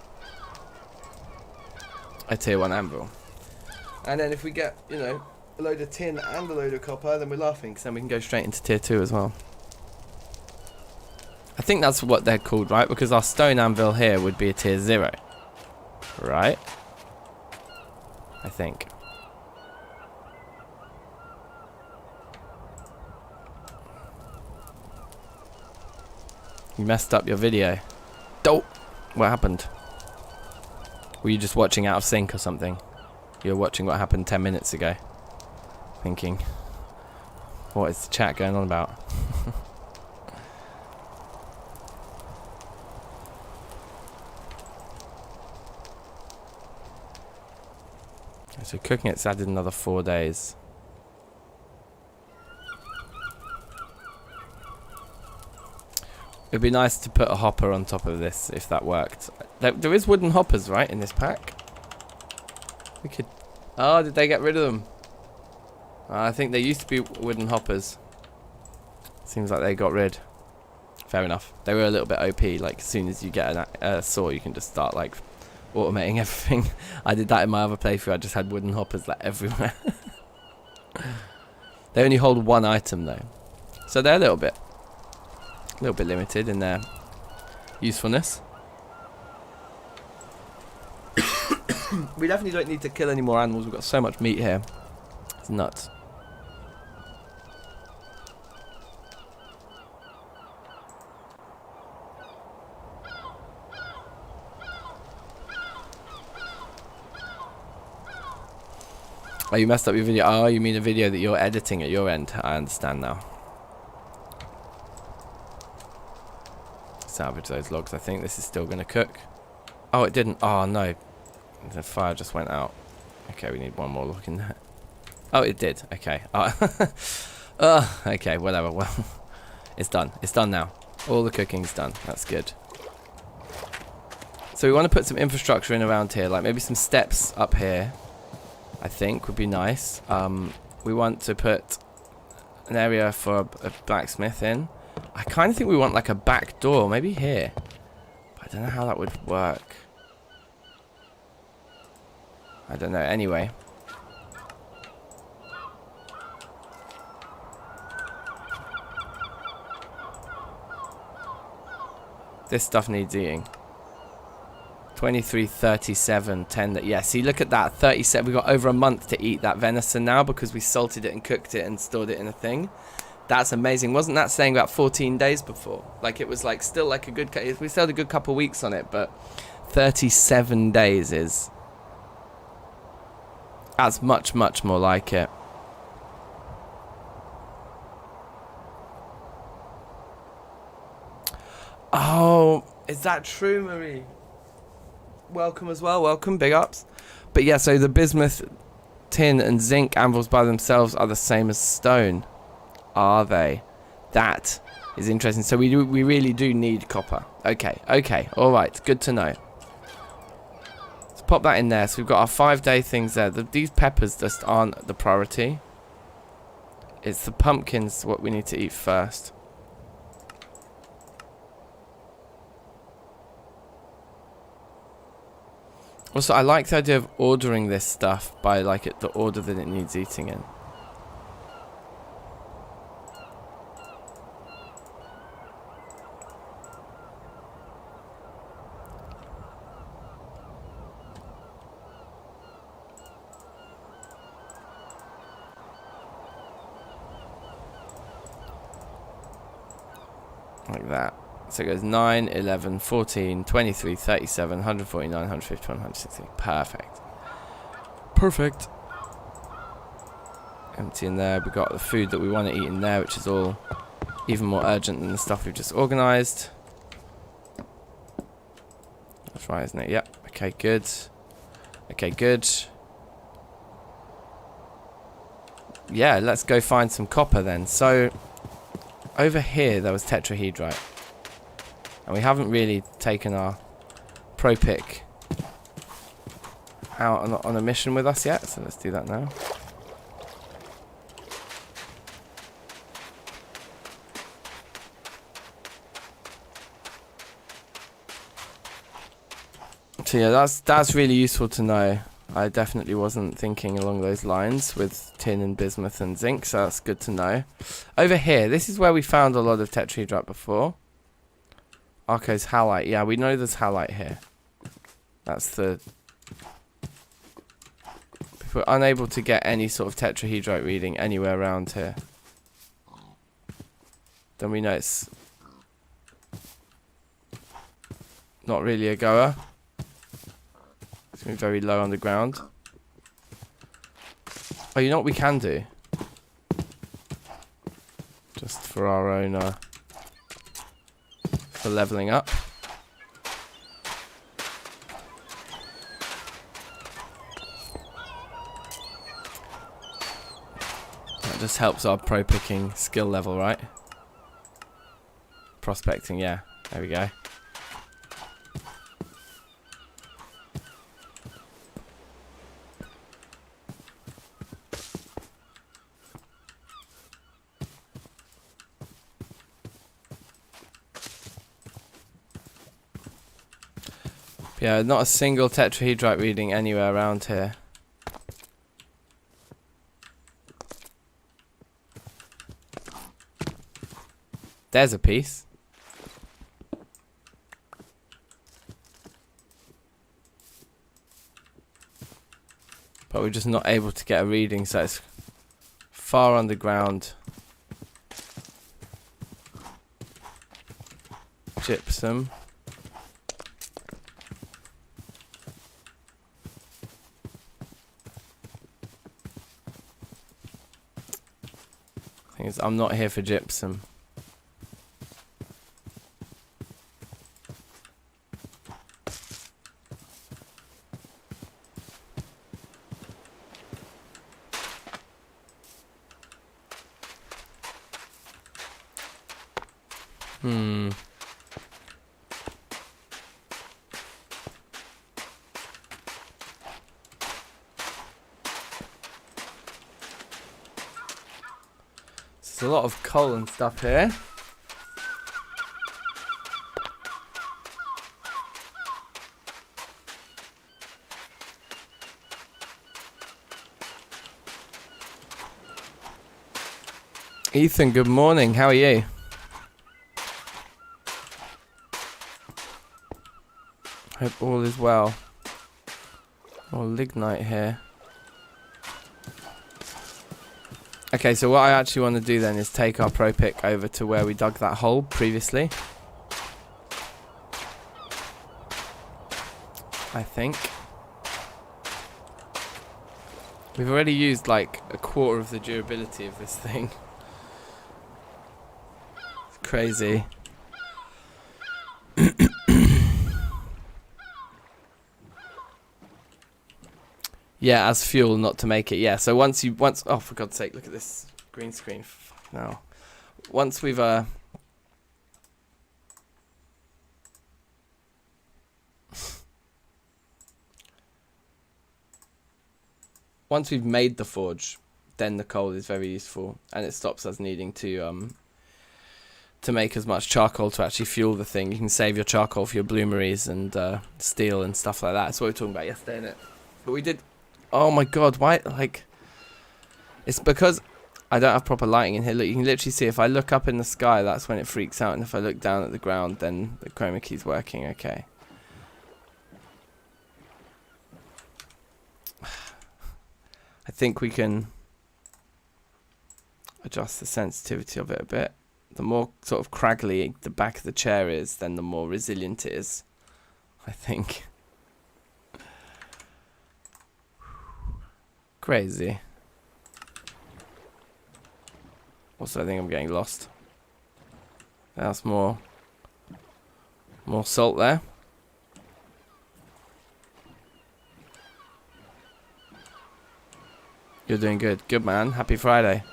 a tier 1 anvil. And then if we get, you know, a load of tin and a load of copper, then we're laughing, because then we can go straight into tier 2 as well. I think that's what they're called, right? Because our stone anvil here would be a tier 0. Right? I think. You messed up your video. Oh, what happened? Were you just watching out of sync or something? You were watching what happened 10 minutes ago. Thinking, what is the chat going on about? So cooking it's added another 4 days. It'd be nice to put a hopper on top of this if that worked. There is wooden hoppers, right, in this pack? We could... Oh, did they get rid of them? I think there used to be wooden hoppers. Seems like they got rid. Fair enough. They were a little bit OP. Like, as soon as you get a saw, you can just start, like, automating everything. I did that in my other playthrough. I just had wooden hoppers, like, everywhere. They only hold one item, though. So they're a little bit limited in their usefulness. We definitely don't need to kill any more animals. We've got so much meat here. It's nuts. Oh, you messed up your video. Oh, you mean a video that you're editing at your end. I understand now. Salvage those logs. I think this is still going to cook. Oh, it didn't. Oh, no. The fire just went out. Okay, we need one more log in there. Oh, it did. Okay. Okay, whatever. Well, it's done. It's done now. All the cooking's done. That's good. So we want to put some infrastructure in around here, like maybe some steps up here. I think would be nice. We want to put an area for a blacksmith in. I kind of think we want like a back door, maybe here. But I don't know how that would work. I don't know. Anyway. This stuff needs eating. 23, 37, 10. Yeah, see, look at that. 37. We've got over a month to eat that venison now because we salted it and cooked it and stored it in a thing. That's amazing. Wasn't that saying about 14 days before? Like, it was like still like a good... We still had a good couple of weeks on it, but 37 days is... That's much, much more like it. Oh, is that true, Marie? Welcome as well. Welcome. Big ups. But yeah, so the bismuth, tin, and zinc anvils by themselves are the same as stone. Are they? That is interesting. So we really do need copper. Okay. Okay. All right. Good to know. Let's pop that in there. So we've got our 5-day things there. These peppers just aren't the priority. It's the pumpkins what we need to eat first. Also, I like the idea of ordering this stuff by like the order that it needs eating in. Like that. So it goes 9, 11, 14, 23, 37, 149, 151, 160. Perfect. Perfect. Empty in there. We've got the food that we want to eat in there, which is all even more urgent than the stuff we've just organised. That's right, isn't it? Yep. Okay, good. Okay, good. Yeah, let's go find some copper then. So, over here there was tetrahedrite. And we haven't really taken our pro pick out on a mission with us yet, so let's do that now. So yeah, that's really useful to know. I definitely wasn't thinking along those lines with tin and bismuth and zinc, so that's good to know. Over here, this is where we found a lot of tetrahedrite before. Arco's halite. Yeah, we know there's halite here. That's the... If we're unable to get any sort of tetrahedrite reading anywhere around here, then we know it's... not really a goer. It's going to be very low on the ground. Oh, you know what we can do? Just for our own, for leveling up. That just helps our pro picking skill level, right? Prospecting, yeah. There we go. Yeah, not a single tetrahedrite reading anywhere around here. There's a piece. But we're just not able to get a reading, so it's far underground. Gypsum. Thing is, I'm not here for gypsum. There's a lot of coal and stuff here. Ethan, good morning. How are you? Hope all is well. More lignite here. Okay, so what I actually want to do then is take our pro pick over to where we dug that hole previously. I think. We've already used like a quarter of the durability of this thing. It's crazy. Yeah, as fuel, not to make it. Yeah, so once oh, for God's sake, look at this green screen. No. Once we've once we've made the forge, then the coal is very useful, and it stops us needing to make as much charcoal to actually fuel the thing. You can save your charcoal for your bloomeries and steel and stuff like that. That's what we were talking about yesterday, innit? But we did. Oh my God, why? Like, it's because I don't have proper lighting in here. Look, you can literally see if I look up in the sky, that's when it freaks out, and if I look down at the ground, then the chroma key's working okay. I think we can adjust the sensitivity of it a bit. The more sort of craggly the back of the chair is, then the more resilient it is, I think. Crazy. Also, I think I'm getting lost. That's more salt there. You're doing good. Good, man. Happy Friday.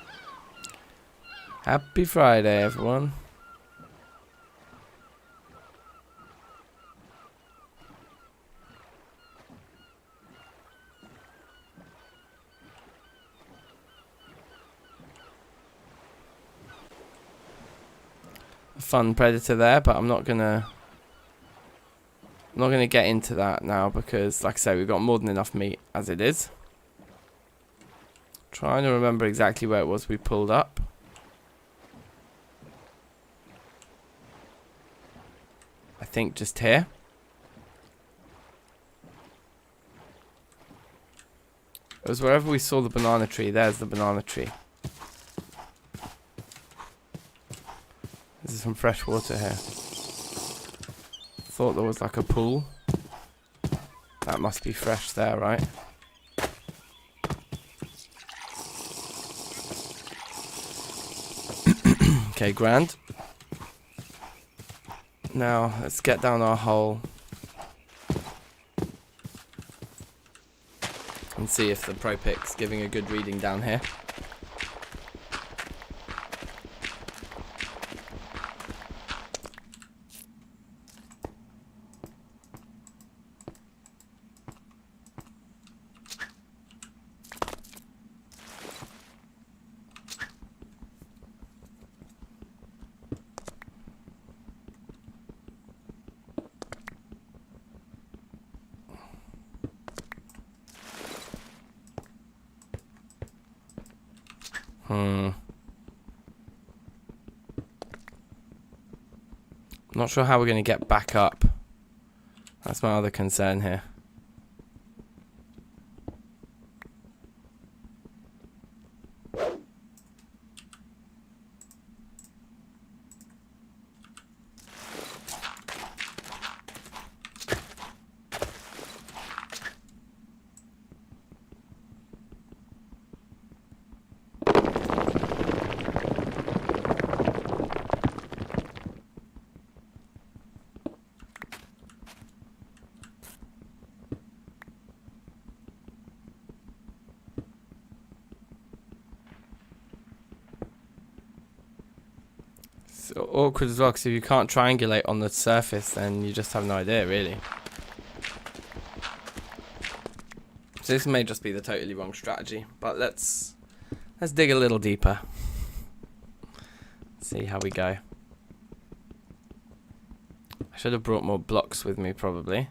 Happy Friday, everyone. Fun predator there, but I'm not gonna get into that now because, like I say, we've got more than enough meat as it is. Trying to remember exactly where it was we pulled up. I think just here. It was wherever we saw the banana tree. There's the banana tree. This is some fresh water here. thought there was like a pool. That must be fresh there, right? Okay, grand. Now, let's get down our hole and see if the ProPic's giving a good reading down here. Not sure how we're going to get back up. That's my other concern here. It's awkward as well, because if you can't triangulate on the surface, then you just have no idea, really. So this may just be the totally wrong strategy, but let's dig a little deeper. See how we go. I should have brought more blocks with me, probably.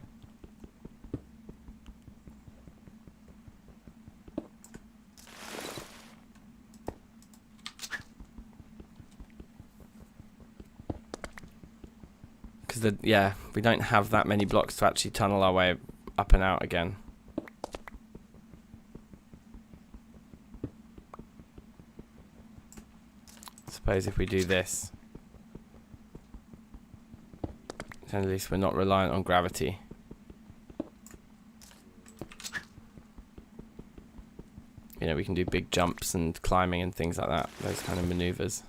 Because yeah, we don't have that many blocks to actually tunnel our way up and out again. Suppose if we do this, then at least we're not reliant on gravity. You know, we can do big jumps and climbing and things like that, those kind of maneuvers.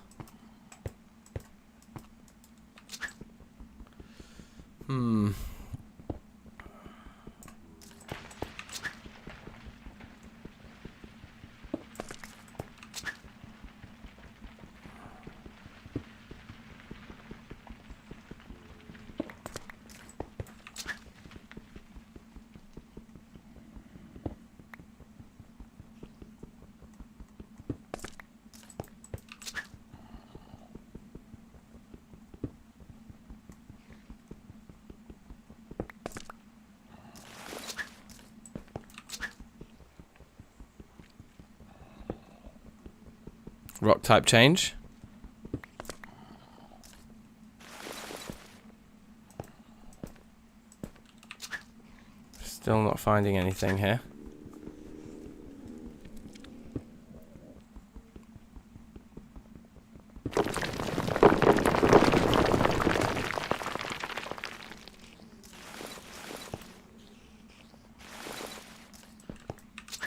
Rock type change. Still not finding anything here.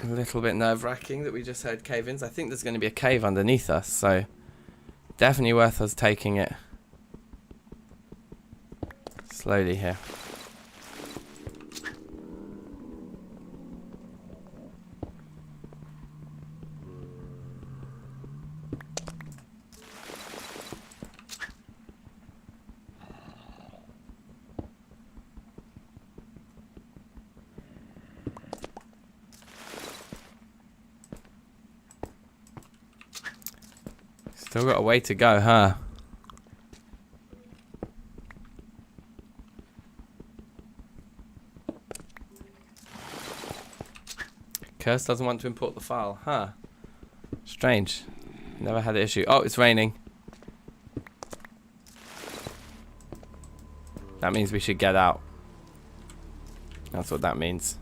A little bit nerve-wracking that we just heard cave-ins. I think there's going to be a cave underneath us, so definitely worth us taking it slowly here. Still got a way to go, huh? Curse doesn't want to import the file, huh? Strange. Never had an issue. Oh, it's raining. That means we should get out. That's what that means.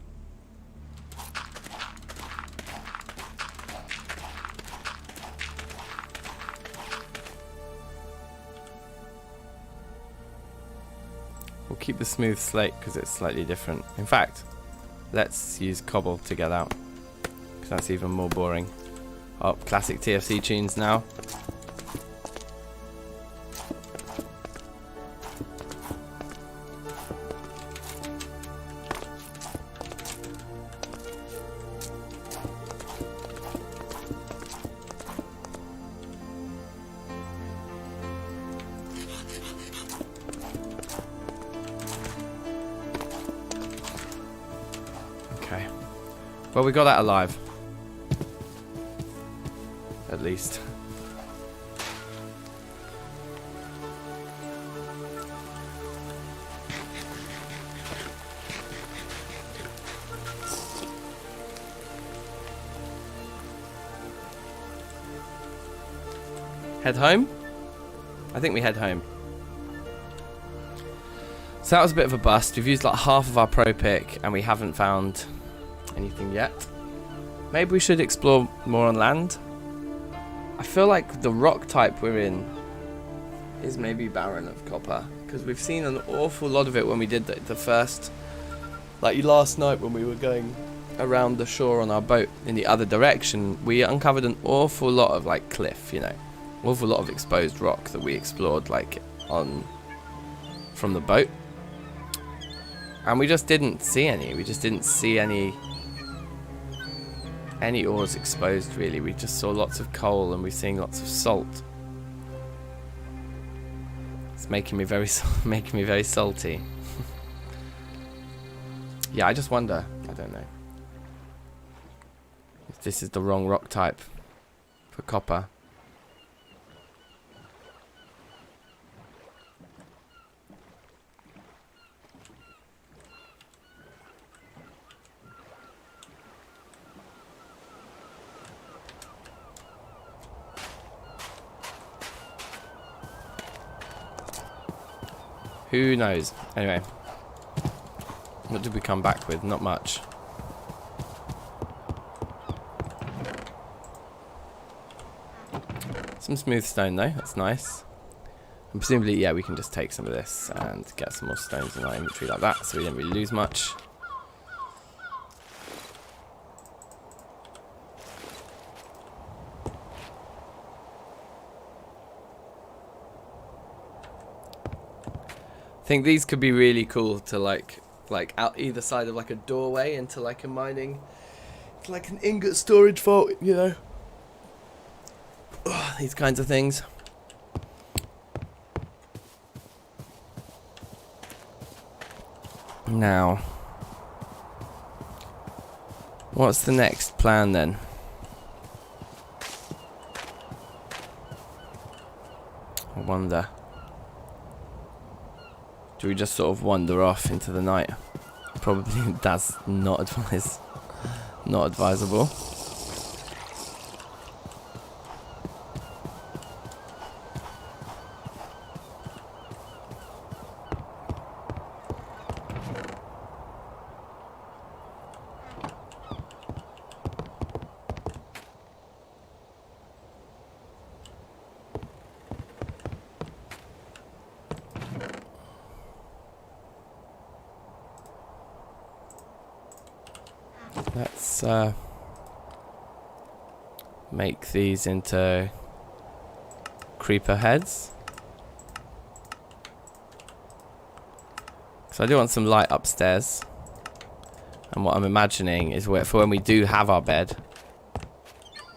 We'll keep the smooth slate because it's slightly different. In fact, let's use cobble to get out, because that's even more boring. Oh, classic TFC tunes now. Okay. Well, we got that alive. At least. Head home? I think we head home. So that was a bit of a bust. We've used like half of our pro pick and we haven't found anything yet. Maybe we should explore more on land. I feel like the rock type we're in is maybe barren of copper, because we've seen an awful lot of it when we did the first, like last night when we were going around the shore on our boat in the other direction. We uncovered an awful lot of like cliff, you know, awful lot of exposed rock that we explored like on from the boat, and we just didn't see any. We just didn't see any ores exposed, really. We just saw lots of coal and we're seeing lots of salt. It's making me very salty. Yeah, I just wonder, I don't know, if this is the wrong rock type for copper. Who knows? Anyway, what did we come back with? Not much. Some smooth stone though, that's nice. And presumably, yeah, we can just take some of this and get some more stones in our inventory like that, so we don't really lose much. I think these could be really cool to like out either side of like a doorway into like a mining, like an ingot storage vault, you know. Ugh, these kinds of things. Now, what's the next plan then? I wonder. Do we just sort of wander off into the night? Probably that's not advisable. Let's make these into creeper heads. So I do want some light upstairs. And what I'm imagining is for when we do have our bed.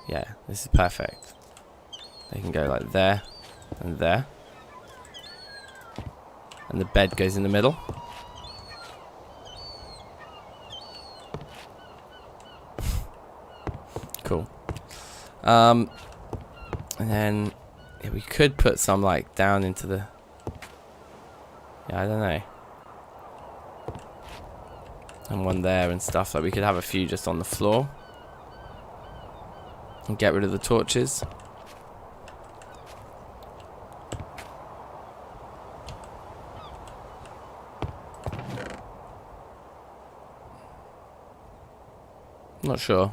Yeah, this is perfect. They can go like there and there. And the bed goes in the middle. Cool. And then yeah, we could put some like down into the, yeah, I don't know, and one there and stuff. Like we could have a few just on the floor and get rid of the torches. Not sure.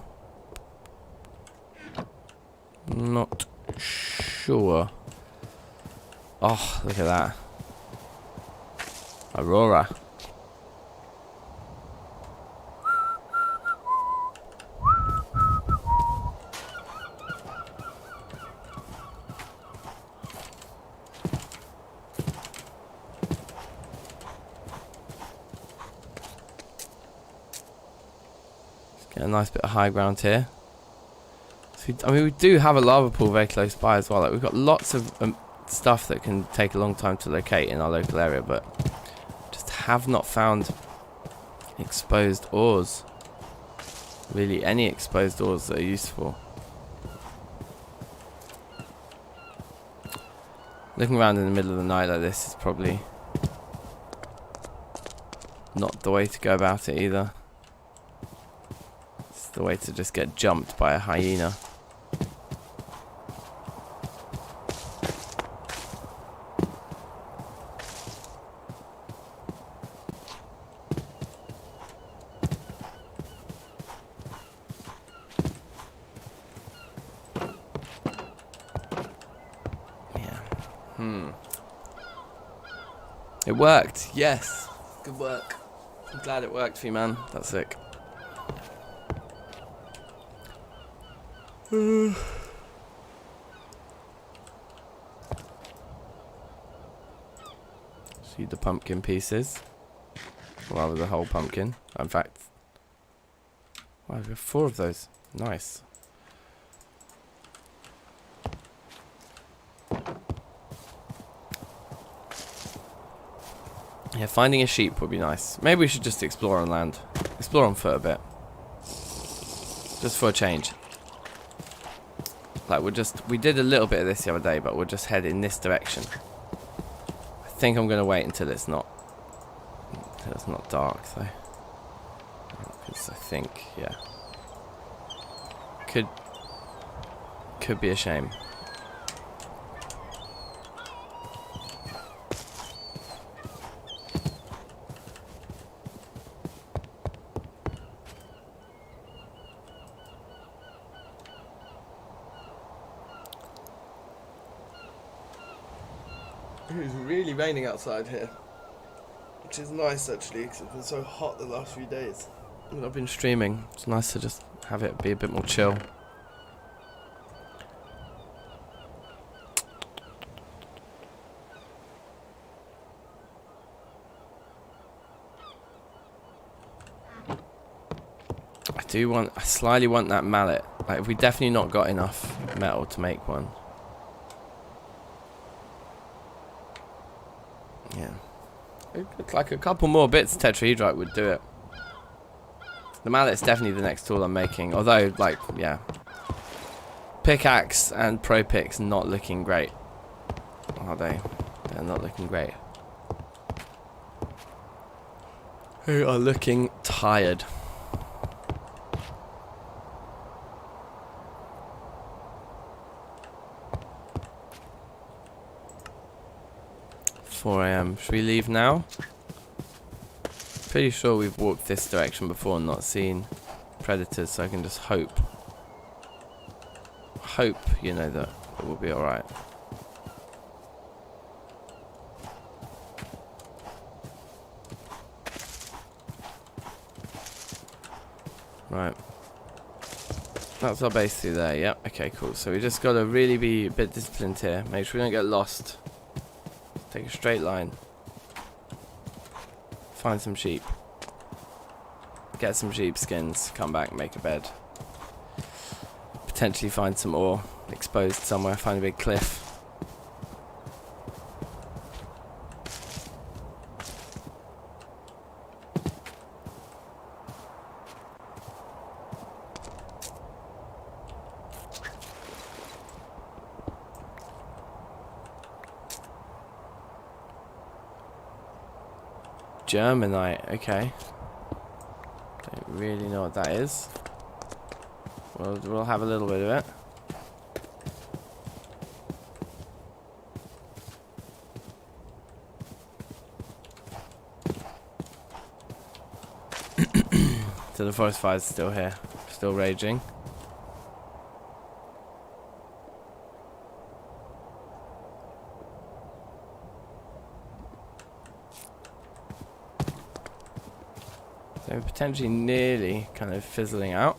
Not sure. Oh, look at that. Aurora. Let's get a nice bit of high ground here. So I mean, we do have a lava pool very close by as well. Like, we've got lots of stuff that can take a long time to locate in our local area, but just have not found exposed ores. Really, any exposed ores that are useful. Looking around in the middle of the night like this is probably not the way to go about it either. It's the way to just get jumped by a hyena. It worked, yes. Good work. I'm glad it worked for you, man. That's sick. See the pumpkin pieces. Well, with the whole pumpkin. In fact, wow, we have 4 of those. Nice. Yeah, finding a sheep would be nice. Maybe we should just explore on land. Explore on foot a bit. Just for a change. Like, we did a little bit of this the other day, but we'll just head in this direction. I think I'm going to wait until it's not dark, though. Because I think, yeah. Could be a shame. It's really raining outside here, which is nice actually, because it's been so hot the last few days. When I've been streaming, it's nice to just have it be a bit more chill. I slightly want that mallet. Like, we definitely not got enough metal to make one. Yeah. It's like a couple more bits of tetrahedrite would do it. The mallet's definitely the next tool I'm making. Although, like, yeah. Pickaxe and pro picks not looking great. Are they? They're not looking great. They are looking tired. Should we leave now? Pretty sure we've walked this direction before and not seen predators, so I can just hope, you know, that it will be alright. Right. That's our base through there, yep. Okay, cool. So we just got to really be a bit disciplined here. Make sure we don't get lost. Take a straight line. Find some sheep. Get some sheep skins. Come back, make a bed. Potentially find some ore exposed somewhere. Find a big cliff. Germanite, okay. Don't really know what that is. We'll have a little bit of it. So the forest fire's still here, still raging. So potentially nearly kind of fizzling out.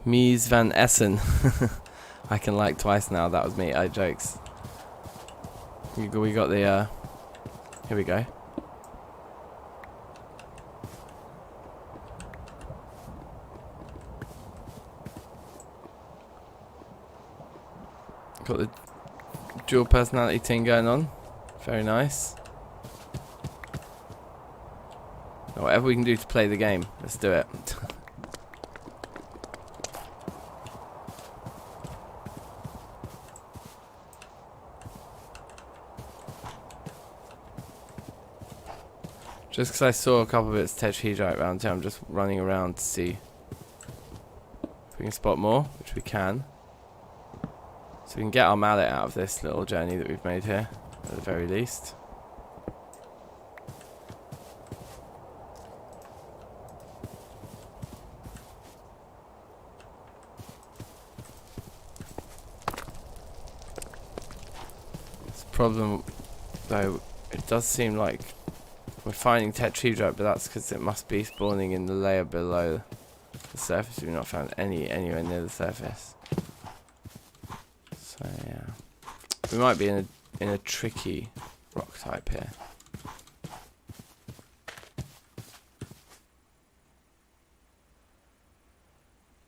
Mies van Essen. I can like twice now. That was me. Jokes. We got the. Here we go. Got the dual personality thing going on. Very nice. Whatever we can do to play the game, let's do it. Just because I saw a couple of its tetrahedrite around here, I'm just running around to see if we can spot more, which we can. So we can get our mallet out of this little journey that we've made here, at the very least. This problem, though, it does seem like we're finding tetrahedrite, but that's because it must be spawning in the layer below the surface. We've not found any anywhere near the surface. So yeah, we might be in a tricky rock type here.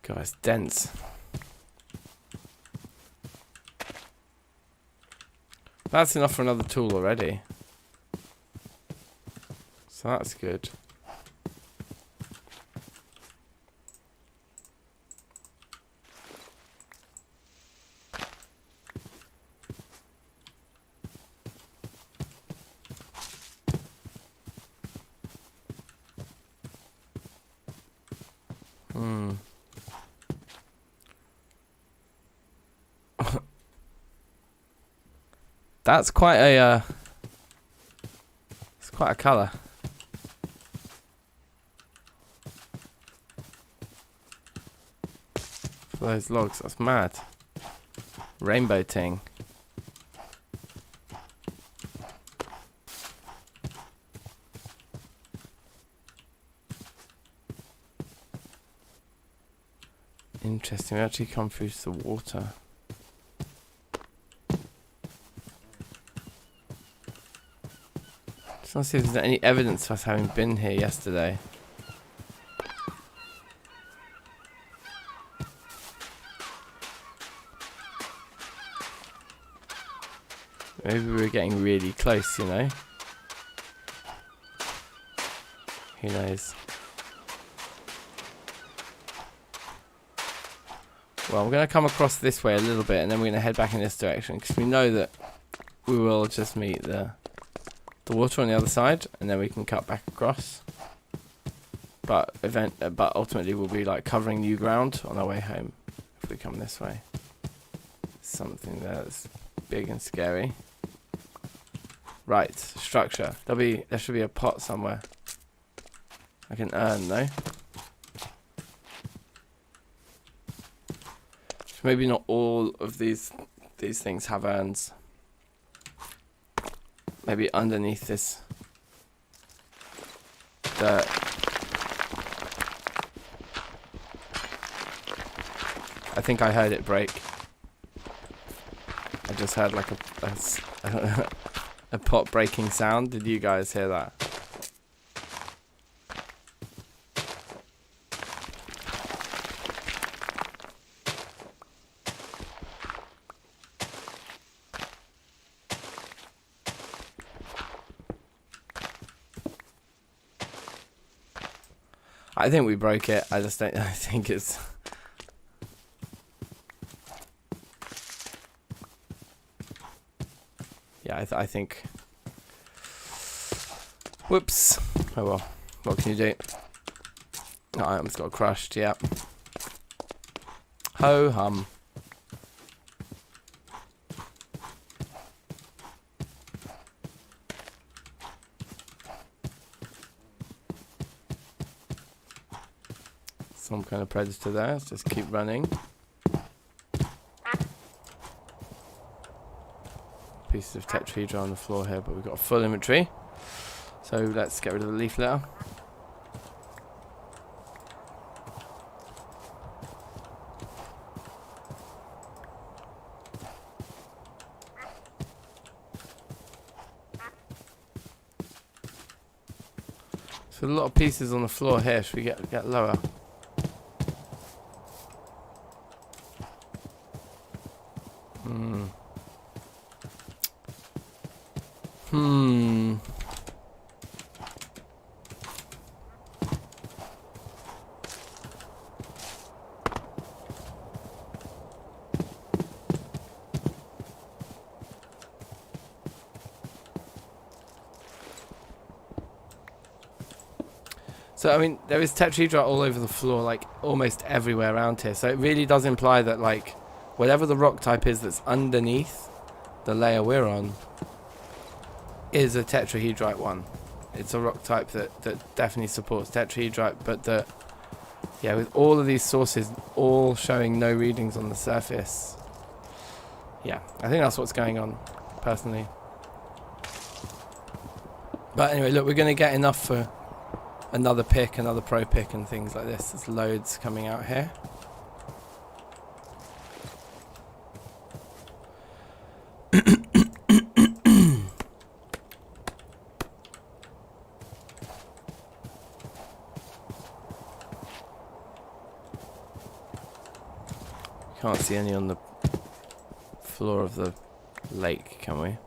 God, it's dense. That's enough for another tool already. So that's good. That's quite a it's quite a colour. For those logs, that's mad. Rainbow ting. Interesting, we actually come through the water. Just want to see if there's any evidence of us having been here yesterday. Maybe we were getting really close, you know? Who knows? Well, we're going to come across this way a little bit, and then we're going to head back in this direction, because we know that we will just meet the water on the other side, and then we can cut back across. But ultimately we'll be like covering new ground on our way home if we come this way. Something that's big and scary. Right, structure. There should be a pot somewhere. Like an urn, though. So maybe not all of these things have urns. Maybe underneath this dirt. I think I heard it break. I just heard like a pot breaking sound. Did you guys hear that? I think we broke it. I just don't. I think it's. Yeah, I think. Whoops. Oh well. What can you do? Oh, I almost got crushed. Yeah. Ho hum. Some kind of predator there. Let's just keep running. pieces of tetrahedra on the floor here, but we've got a full inventory. So let's get rid of the leaf litter. So a lot of pieces on the floor here. Should we get lower? So, I mean, there is tetrahedrite all over the floor, like, almost everywhere around here. So it really does imply that, like, whatever the rock type is that's underneath the layer we're on is a tetrahedrite one. It's a rock type that definitely supports tetrahedrite, but that, yeah, with all of these sources all showing no readings on the surface, yeah, I think that's what's going on, personally. But anyway, look, we're going to get enough for another pick, another pro pick and things like this. There's loads coming out here. Can't see any on the floor of the lake, can we?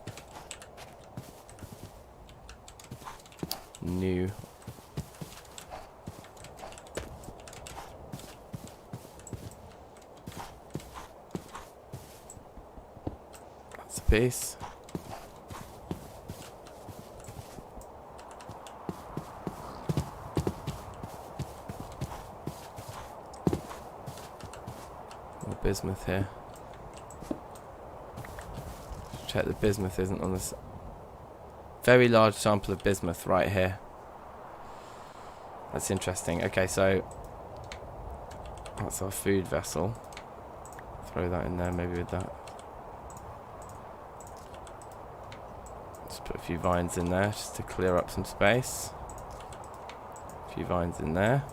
New. That's a piece. More bismuth here. Check the bismuth isn't on this. Very large sample of bismuth right here. That's interesting. Okay, so that's our food vessel. Throw that in there maybe with that. Just put a few vines in there just to clear up some space. A few vines in there.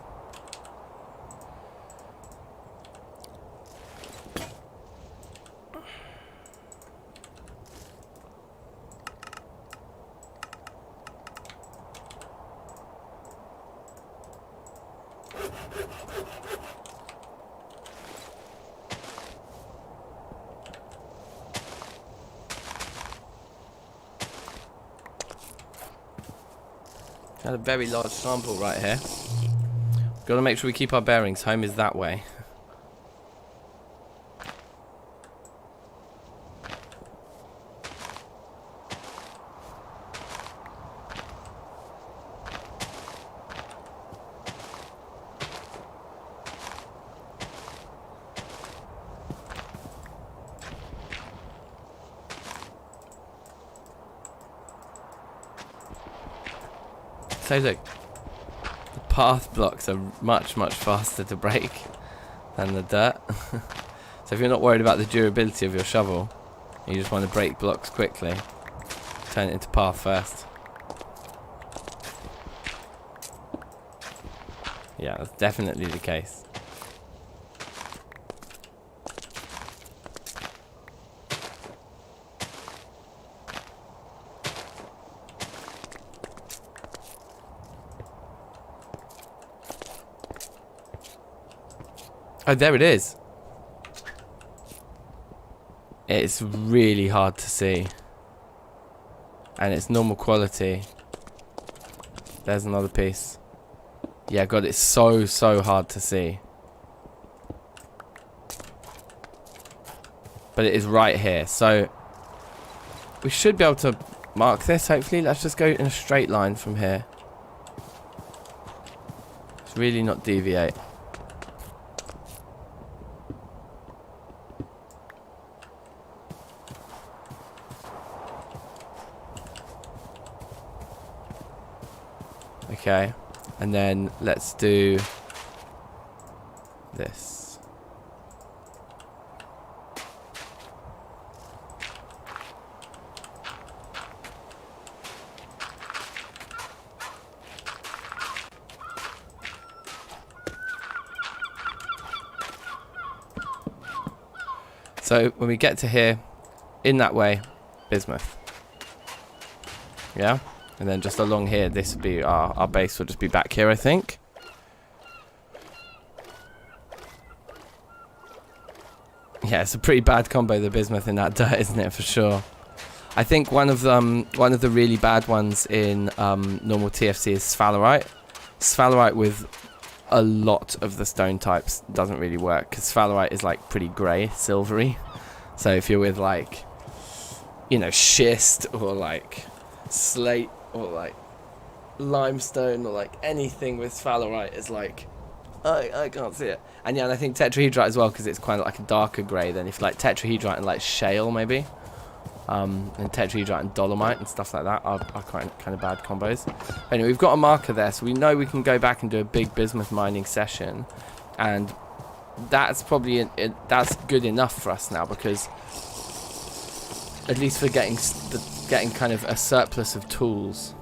Got a very large sample right here. Got to make sure we keep our bearings. Home is that way. So look, the path blocks are much faster to break than the dirt. So if you're not worried about the durability of your shovel, you just want to break blocks quickly, turn it into path first. Yeah, that's definitely the case. Oh, there it is. It's really hard to see. And it's normal quality. There's another piece. Yeah, God, it's so hard to see. But it is right here. So we should be able to mark this, hopefully. Let's just go in a straight line from here. Let's really not deviate. Okay, and then let's do this. So when we get to here, in that way, bismuth. Yeah? And then just along here, this would be our base will just be back here, I think. Yeah, it's a pretty bad combo, the bismuth in that dirt, isn't it? For sure. I think one of the really bad ones in normal TFC is sphalerite. Sphalerite with a lot of the stone types doesn't really work, because sphalerite is like pretty grey, silvery. So if you're with like, you know, schist or like slate or like limestone or like anything with sphalerite is like, I can't see it. And yeah, and I think tetrahedrite as well, because it's kind of like a darker grey than if like tetrahedrite and like shale maybe. And tetrahedrite and dolomite and stuff like that are kind of bad combos. But anyway, we've got a marker there, so we know we can go back and do a big bismuth mining session, and that's probably that's good enough for us now, because at least for getting kind of a surplus of tools.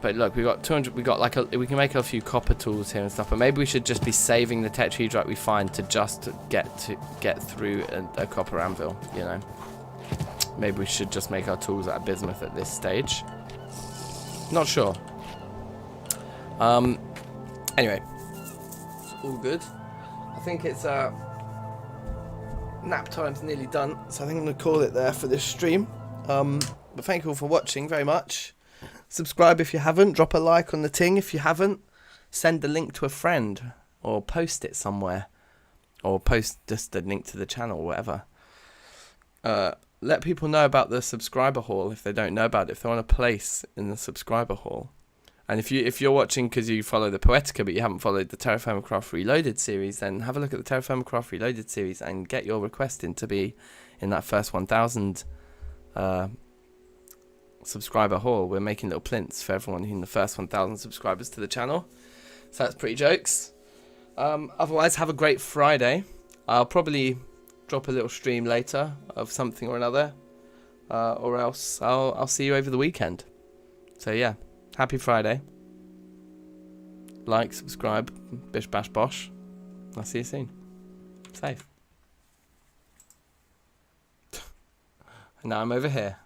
But look, we got 200. We got like we can make a few copper tools here and stuff. But maybe we should just be saving the tetrahedrite we find to just get through a copper anvil. You know. Maybe we should just make our tools out of bismuth at this stage. Not sure. Anyway, all good. I think it's nap time's nearly done, so I think I'm gonna call it there for this stream. But thank you all for watching very much. Subscribe if you haven't. Drop a like on the ting if you haven't. Send the link to a friend, or post it somewhere, or post just the link to the channel, or whatever. Let people know about the subscriber haul if they don't know about it, if they want a place in the subscriber haul. And if you're watching because you follow the Poetica but you haven't followed the Terrafirmacraft Reloaded series, then have a look at the Terrafirmacraft Reloaded series and get your request in to be in that first 1,000 subscriber haul. We're making little plints for everyone in the first 1,000 subscribers to the channel. So that's pretty jokes. Otherwise, have a great Friday. I'll probably drop a little stream later of something or another, or else I'll see you over the weekend. So yeah, happy Friday. Like, subscribe, bish bash bosh. I'll see you soon. Safe. And now I'm over here.